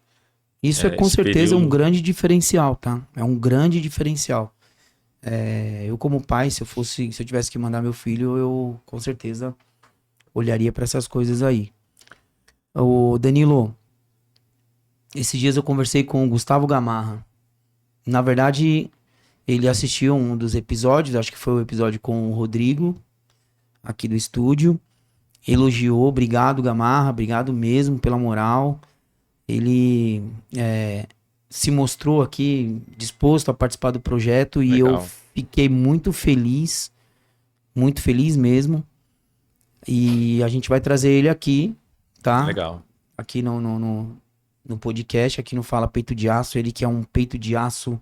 isso com certeza período. Um grande diferencial, tá? É um grande diferencial. Eu como pai, se eu tivesse que mandar meu filho, eu com certeza olharia para essas coisas aí. Ô Danilo, esses dias eu conversei com o Gustavo Gamarra. Na verdade, ele assistiu um dos episódios, acho que foi o episódio com o Rodrigo, aqui do estúdio. Elogiou, obrigado Gamarra, obrigado mesmo pela moral. Ele se mostrou aqui disposto a participar do projeto. Legal. E eu fiquei muito feliz mesmo. E a gente vai trazer ele aqui, tá? Legal. Aqui no podcast, aqui no Fala Peito de Aço, ele que é um peito de aço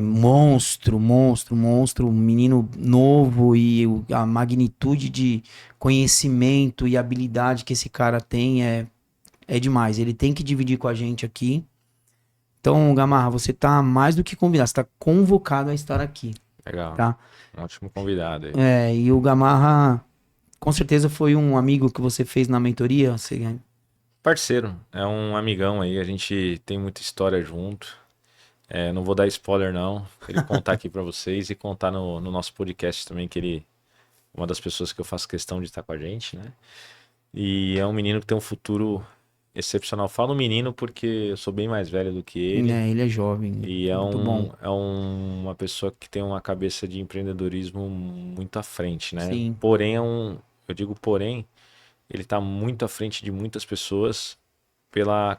monstro, um menino novo e a magnitude de conhecimento e habilidade que esse cara tem é demais. Ele tem que dividir com a gente aqui. Então, Gamarra, você tá mais do que convidado, você tá convocado a estar aqui. Legal. Tá? Um ótimo convidado aí. E o Gamarra com certeza foi um amigo que você fez na mentoria. Parceiro, é um amigão aí, a gente tem muita história junto. Não vou dar spoiler não, ele contar aqui pra vocês e contar no nosso podcast também que ele, uma das pessoas que eu faço questão de estar com a gente, né? E é um menino que tem um futuro excepcional. Falo menino porque eu sou bem mais velho do que ele. Ele é jovem, E muito bom. uma pessoa que tem uma cabeça de empreendedorismo muito à frente, né? Sim, Porém, eu digo porém, ele está muito à frente de muitas pessoas pela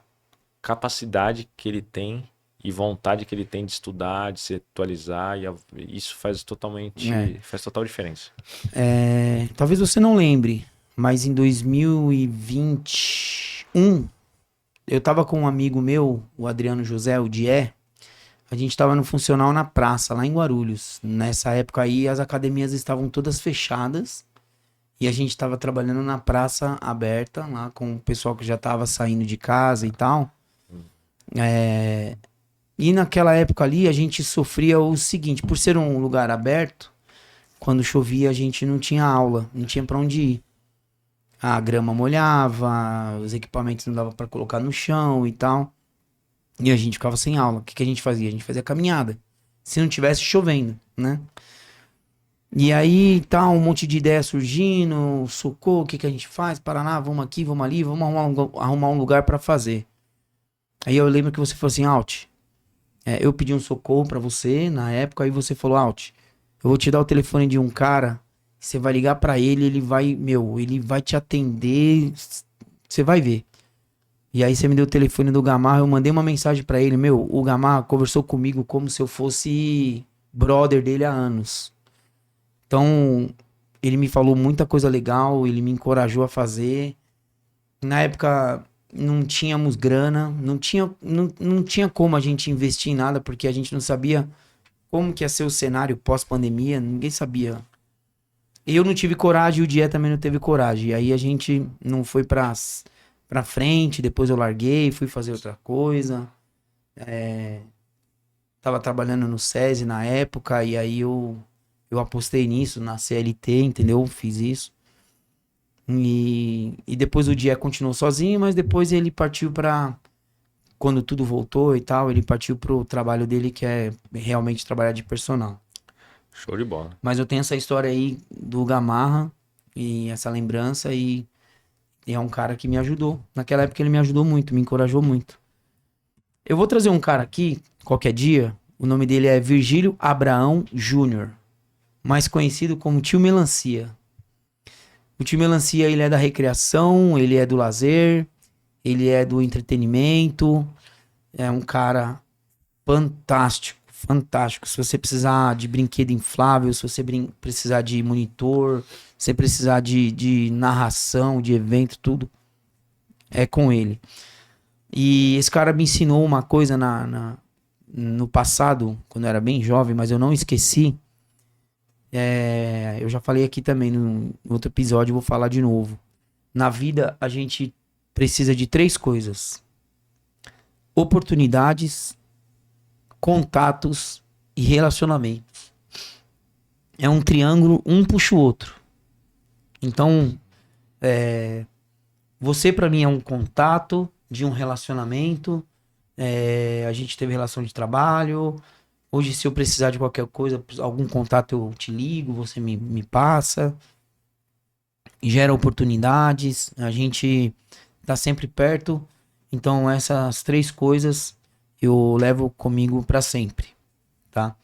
capacidade que ele tem e vontade que ele tem de estudar, de se atualizar, e isso é. faz total diferença. Talvez você não lembre, mas em 2021, eu tava com um amigo meu, o Adriano José, o Dié. A gente tava no funcional na praça, lá em Guarulhos. Nessa época aí, as academias estavam todas fechadas. E a gente tava trabalhando na praça aberta, lá com o pessoal que já tava saindo de casa e tal. E naquela época ali, a gente sofria o seguinte: por ser um lugar aberto, quando chovia, a gente não tinha aula, não tinha pra onde ir. A grama molhava, os equipamentos não dava pra colocar no chão e tal. E a gente ficava sem aula. O que que a gente fazia? A gente fazia caminhada. Se não tivesse chovendo, né? E aí tá um monte de ideia surgindo, socorro, o que que a gente faz? Paraná, vamos aqui, vamos ali, vamos arrumar um lugar pra fazer. Aí eu lembro que você falou assim, Alt, eu pedi um socorro pra você na época, aí você falou, Alt, eu vou te dar o telefone de um cara, você vai ligar pra ele, ele vai te atender, você vai ver. E aí você me deu o telefone do Gamarra, eu mandei uma mensagem pra ele, o Gamarra conversou comigo como se eu fosse brother dele há anos. Então, ele me falou muita coisa legal, ele me encorajou a fazer. Na época não tínhamos grana, não tinha como a gente investir em nada, porque a gente não sabia como que ia ser o cenário pós-pandemia, ninguém sabia. Eu não tive coragem, o Dié também não teve coragem. E aí a gente não foi pra frente, depois eu larguei, fui fazer outra coisa. Tava trabalhando no SESI na época, e aí eu apostei nisso, na CLT, entendeu? Fiz isso. E depois o Dié continuou sozinho, mas depois ele partiu pra. Quando tudo voltou e tal, ele partiu pro trabalho dele, que é realmente trabalhar de personal. Show de bola. Mas eu tenho essa história aí do Gamarra e essa lembrança e é um cara que me ajudou. Naquela época ele me ajudou muito, me encorajou muito. Eu vou trazer um cara aqui, qualquer dia. O nome dele é Virgílio Abraão Júnior, mais conhecido como Tio Melancia. O Tio Melancia, ele é da recreação, ele é do lazer, ele é do entretenimento. É um cara fantástico, fantástico. Se você precisar de brinquedo inflável, se você precisar de monitor, se você precisar de narração, de evento, tudo, é com ele. E esse cara me ensinou uma coisa no passado, quando eu era bem jovem, mas eu não esqueci. Eu já falei aqui também no outro episódio, vou falar de novo. Na vida, a gente precisa de 3 coisas: oportunidades, contatos e relacionamentos. É um triângulo, um puxa o outro. Então, você pra mim é um contato de um relacionamento. A gente teve relação de trabalho. Hoje, se eu precisar de qualquer coisa, algum contato eu te ligo, você me passa. Gera oportunidades. A gente tá sempre perto. Então, essas 3 coisas eu levo comigo pra sempre, tá?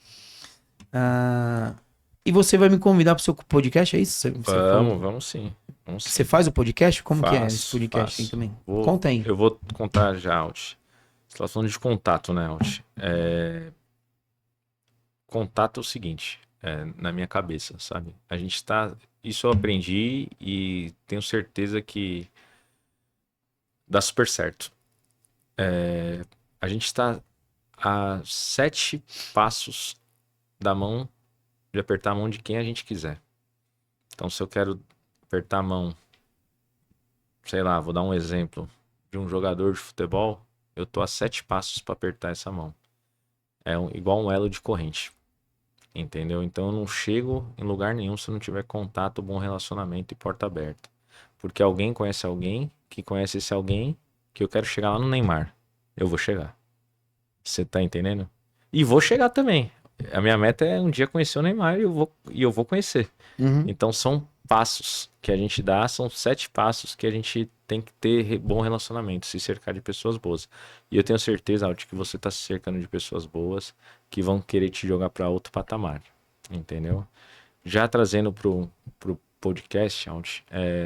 E você vai me convidar pro seu podcast, é isso? Você falou? Vamos sim. Vamos sim. Você faz o podcast? Como que é esse Faço, podcast aí faço. também? Conta aí. Eu vou contar já, Alt. Você tá falando de contato, né, Alt? Contato é o seguinte, na minha cabeça, sabe? A gente tá. Isso eu aprendi e tenho certeza que dá super certo. A gente está a 7 passos da mão de apertar a mão de quem a gente quiser. Então, se eu quero apertar a mão, sei lá, vou dar um exemplo de um jogador de futebol, eu tô a 7 passos para apertar essa mão. Igual um elo de corrente. entendeu? Então eu não chego em lugar nenhum se não tiver contato, bom relacionamento e porta aberta. Porque alguém conhece alguém que conhece esse alguém que eu quero chegar lá no Neymar. Eu vou chegar. Você tá entendendo? E vou chegar também. A minha meta é um dia conhecer o Neymar e eu vou conhecer. Uhum. Então são passos que a gente dá, são 7 passos que a gente tem que ter bom relacionamento, se cercar de pessoas boas. E eu tenho certeza, Alt, que você tá se cercando de pessoas boas que vão querer te jogar para outro patamar, entendeu? Já trazendo pro podcast, Alt,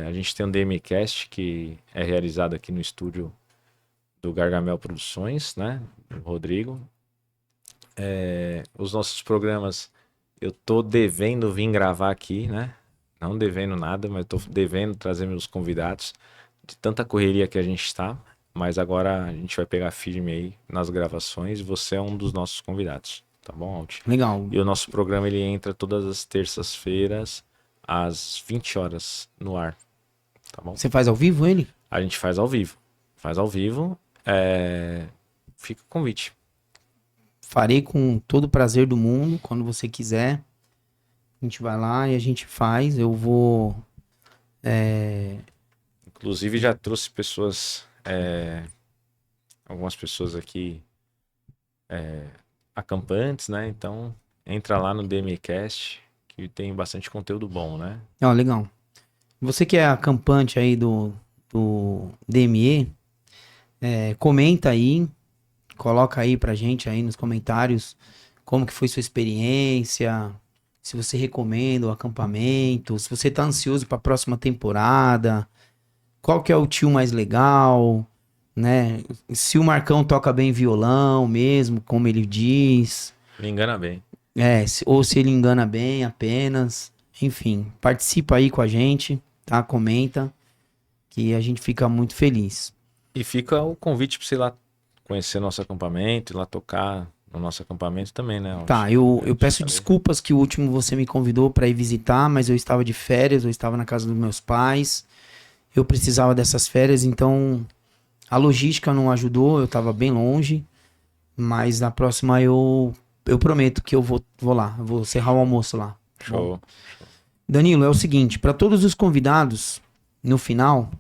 a gente tem um DMcast que é realizado aqui no estúdio do Gargamel Produções, né? Do Rodrigo. Os nossos programas eu tô devendo vir gravar aqui, né? Não devendo nada, mas tô devendo trazer meus convidados de tanta correria que a gente está. Mas agora a gente vai pegar firme aí nas gravações e você é um dos nossos convidados, tá bom, Alt? Legal. E o nosso programa ele entra todas as terças-feiras às 20 horas no ar, tá bom? Você faz ao vivo ele? A gente faz ao vivo. Faz ao vivo. Fica o convite. Farei com todo o prazer do mundo, quando você quiser. A gente vai lá e a gente faz. Eu vou. Inclusive já trouxe pessoas, algumas pessoas aqui acampantes, né? Então entra lá no DMcast que tem bastante conteúdo bom, né? Ó, legal. Você que é acampante aí do DME, comenta aí, coloca aí pra gente aí nos comentários como que foi sua experiência, se você recomenda o acampamento, se você tá ansioso pra próxima temporada, qual que é o tio mais legal, né? Se o Marcão toca bem violão mesmo, como ele diz, Me engana bem. ou se ele engana bem apenas, enfim, participa aí com a gente, tá? Comenta, que a gente fica muito feliz. E fica o convite para você ir lá conhecer nosso acampamento, ir lá tocar no nosso acampamento também, né, Alt? Tá, eu Quero peço saber. desculpas que o último você me convidou para ir visitar, mas eu estava de férias, eu estava na casa dos meus pais, eu precisava dessas férias, então a logística não ajudou, eu estava bem longe, mas na próxima eu prometo que eu vou lá, eu vou serrar o almoço lá. Tá bom? Show. Danilo, é o seguinte, para todos os convidados, no final,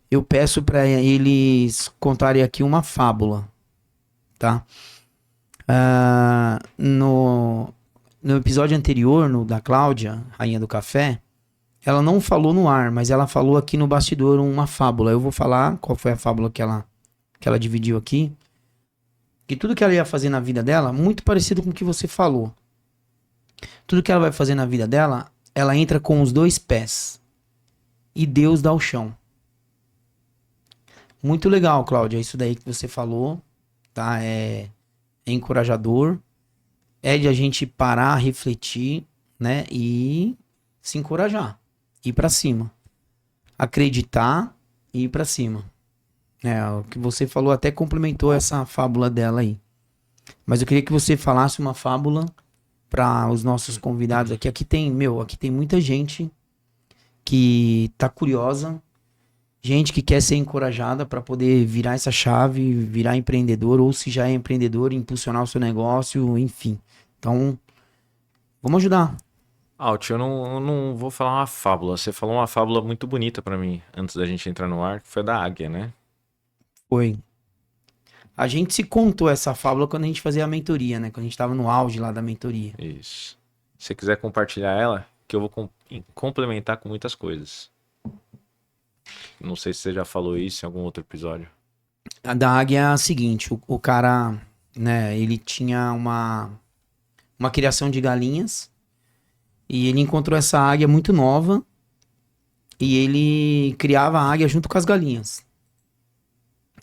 eu peço para eles contarem aqui uma fábula, tá? No episódio anterior, no da Cláudia, Rainha do Café, ela não falou no ar, mas ela falou aqui no bastidor uma fábula. Eu vou falar qual foi a fábula que ela dividiu aqui. Que tudo que ela ia fazer na vida dela, muito parecido com o que você falou. Tudo que ela vai fazer na vida dela, ela entra com os 2 pés. E Deus dá o chão. Muito legal, Cláudia, isso daí que você falou, tá? É encorajador. É de a gente parar, refletir, né? E se encorajar. Ir pra cima. Acreditar e ir pra cima. O que você falou até complementou essa fábula dela aí. Mas eu queria que você falasse uma fábula para os nossos convidados aqui. Aqui tem muita gente que tá curiosa, gente que quer ser encorajada para poder virar essa chave, virar empreendedor, ou se já é empreendedor, impulsionar o seu negócio, enfim. Então, vamos ajudar. Alt, eu não vou falar uma fábula. Você falou uma fábula muito bonita para mim antes da gente entrar no ar, que foi da águia, né? Foi. A gente se contou essa fábula quando a gente fazia a mentoria, né? Quando a gente tava no auge lá da mentoria. Isso. Se você quiser compartilhar ela, que eu vou complementar com muitas coisas. Não sei se você já falou isso em algum outro episódio. A da águia é a seguinte, o cara, né, ele tinha uma criação de galinhas e ele encontrou essa águia muito nova e ele criava a águia junto com as galinhas.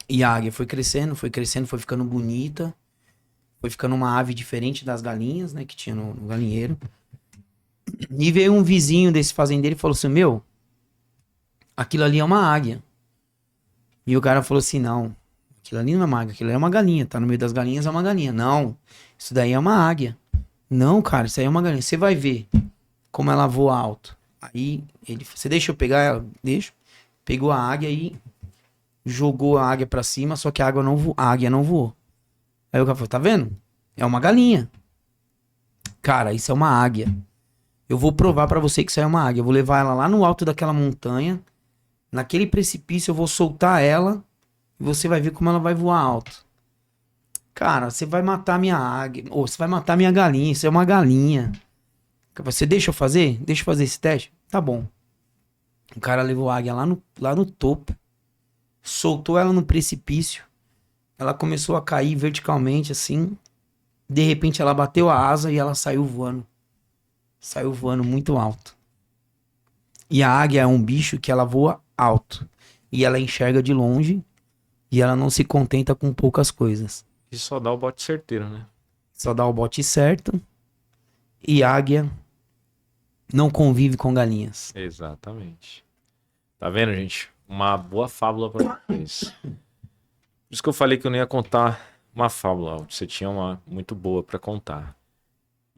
E a águia foi crescendo, foi ficando bonita, foi ficando uma ave diferente das galinhas, né, que tinha no galinheiro. E veio um vizinho desse fazendeiro e falou assim, meu, aquilo ali é uma águia. E o cara falou assim, não, aquilo ali não é uma águia, aquilo ali é uma galinha, tá no meio das galinhas, é uma galinha. Não, isso daí é uma águia. Não, cara, isso aí é uma galinha. Você vai ver como ela voa alto. Aí ele, você deixa eu pegar ela? Deixa. Pegou a águia e jogou a águia pra cima, só que a águia não voou. Aí o cara falou, tá vendo? É uma galinha. Cara, isso é uma águia. Eu vou provar pra você que isso é uma águia. Eu vou levar ela lá no alto daquela montanha. Naquele precipício eu vou soltar ela. E você vai ver como ela vai voar alto. Cara, você vai matar minha águia. Ou você vai matar minha galinha. Isso é uma galinha. Você deixa eu fazer? Deixa eu fazer esse teste? Tá bom. O cara levou a águia lá no topo. Soltou ela no precipício. Ela começou a cair verticalmente assim. De repente ela bateu a asa e ela saiu voando. Saiu voando muito alto. E a águia é um bicho que ela voa alto. E ela enxerga de longe. E ela não se contenta com poucas coisas. E só dá o bote certeiro, né? Só dá o bote certo. E águia não convive com galinhas. Exatamente. Tá vendo, gente? Uma boa fábula pra vocês. Por isso que eu falei que eu não ia contar uma fábula, Alt. Você tinha uma muito boa pra contar.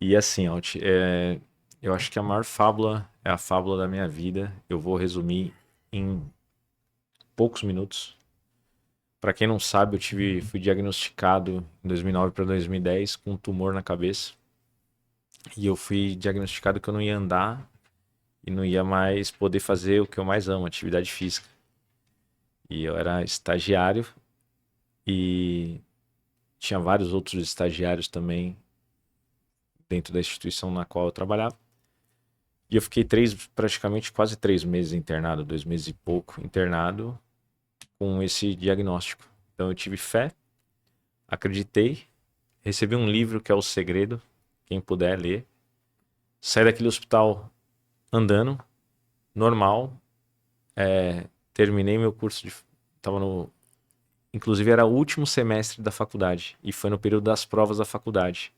E assim, Alt, eu acho que a maior fábula é a fábula da minha vida. Eu vou resumir em poucos minutos. Pra quem não sabe, fui diagnosticado em 2009 para 2010 com um tumor na cabeça. E eu fui diagnosticado que eu não ia andar e não ia mais poder fazer o que eu mais amo, atividade física. E eu era estagiário e tinha vários outros estagiários também dentro da instituição na qual eu trabalhava. E eu fiquei praticamente quase 3 meses internado, 2 meses e pouco internado com esse diagnóstico. Então eu tive fé, acreditei, recebi um livro que é O Segredo, quem puder ler. Saí daquele hospital andando, normal, terminei meu curso inclusive era o último semestre da faculdade e foi no período das provas da faculdade.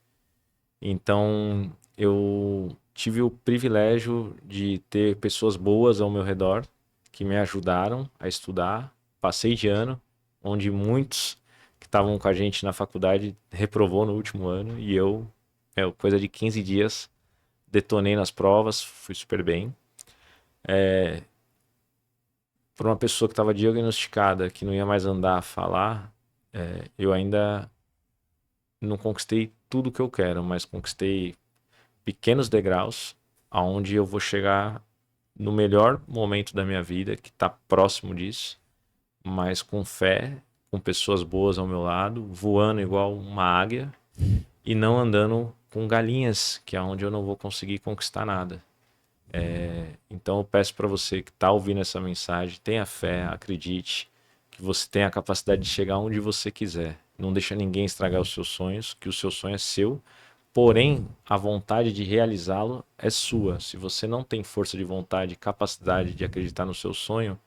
Então eu tive o privilégio de ter pessoas boas ao meu redor que me ajudaram a estudar. Passei de ano, onde muitos que estavam com a gente na faculdade reprovou no último ano e eu, coisa de 15 dias, detonei nas provas, fui super bem. Por uma pessoa que estava diagnosticada, que não ia mais andar, falar, eu ainda não conquistei tudo que eu quero, mas conquistei pequenos degraus aonde eu vou chegar no melhor momento da minha vida, que está próximo disso, mas com fé, com pessoas boas ao meu lado, voando igual uma águia e não andando com galinhas, que é onde eu não vou conseguir conquistar nada. Então eu peço para você que está ouvindo essa mensagem, tenha fé, acredite que você tem a capacidade de chegar onde você quiser. Não deixa ninguém estragar os seus sonhos, que o seu sonho é seu, porém a vontade de realizá-lo é sua. Se você não tem força de vontade, capacidade de acreditar no seu sonho,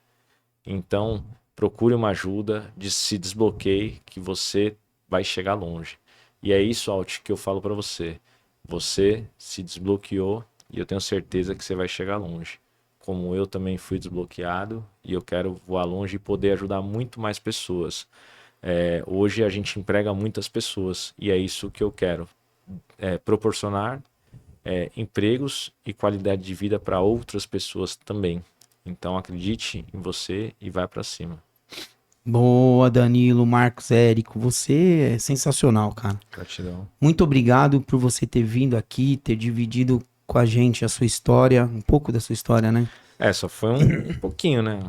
então procure uma ajuda, se desbloqueie, que você vai chegar longe. E é isso, Alt, que eu falo para você. Você se desbloqueou e eu tenho certeza que você vai chegar longe. Como eu também fui desbloqueado e eu quero voar longe e poder ajudar muito mais pessoas. Hoje a gente emprega muitas pessoas e é isso que eu quero. Proporcionar empregos e qualidade de vida para outras pessoas também. Então acredite em você e vai para cima. Boa, Danilo, Marcos, Érico. Você é sensacional, cara. Gratidão. Muito obrigado por você ter vindo aqui, ter dividido com a gente a sua história, um pouco da sua história, né? Só foi um pouquinho, né?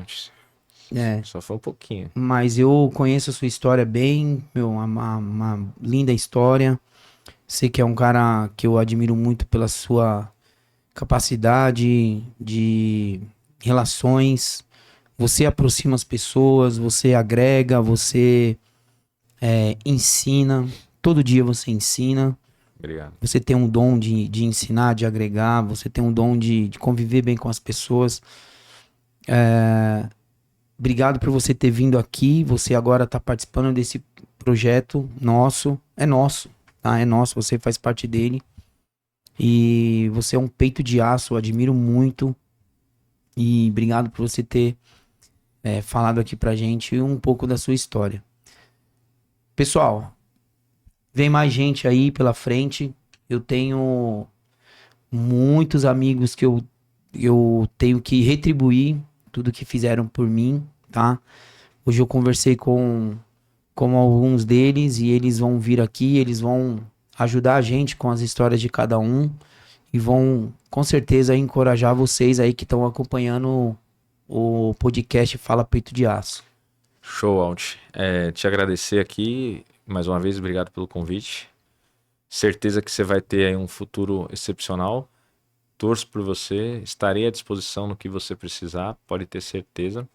É. Só foi um pouquinho. Mas eu conheço a sua história bem, meu, uma linda história. Sei que é um cara que eu admiro muito pela sua capacidade de relações. Você aproxima as pessoas, você agrega, você ensina. Todo dia você ensina. Obrigado. Você tem um dom de ensinar, de agregar. Você tem um dom de conviver bem com as pessoas. Obrigado por você ter vindo aqui. Você agora está participando desse projeto nosso. É nosso, tá? É nosso. Você faz parte dele. E você é um peito de aço. Eu admiro muito. E obrigado por você ter falado aqui pra gente um pouco da sua história. Pessoal, vem mais gente aí pela frente. Eu tenho muitos amigos que eu tenho que retribuir tudo que fizeram por mim, tá? Hoje eu conversei com alguns deles e eles vão vir aqui, eles vão ajudar a gente com as histórias de cada um e vão com certeza encorajar vocês aí que estão acompanhando o podcast Fala Peito de Aço. Show, Alt. Te agradecer aqui, mais uma vez, obrigado pelo convite. Certeza que você vai ter aí um futuro excepcional. Torço por você, estarei à disposição no que você precisar, pode ter certeza.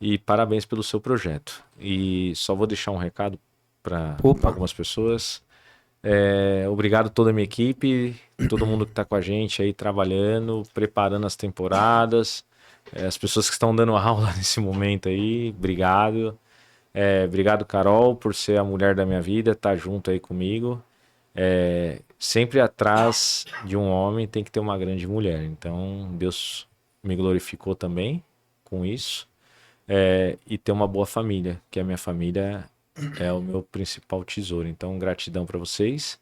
E parabéns pelo seu projeto. E só vou deixar um recado para algumas pessoas. Obrigado a toda a minha equipe, todo mundo que está com a gente aí trabalhando, preparando as temporadas. As pessoas que estão dando aula nesse momento aí, obrigado. Obrigado, Carol, por ser a mulher da minha vida, estar junto aí comigo. Sempre atrás de um homem tem que ter uma grande mulher. Então, Deus me glorificou também com isso. E ter uma boa família, que a minha família é o meu principal tesouro. Então, gratidão para vocês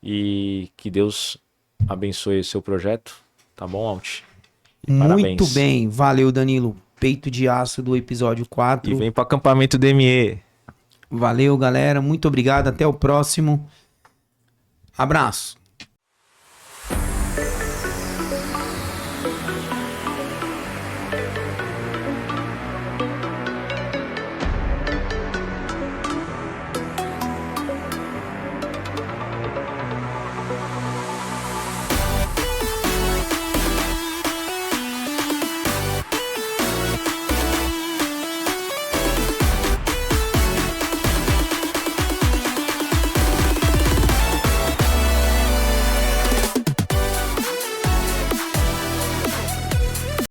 e que Deus abençoe o seu projeto. Tá bom, Alt? Muito bem, valeu, Danilo. Peito de Aço do episódio 4. E vem para o acampamento DME. Valeu, galera. Muito obrigado. Até o próximo. Abraço.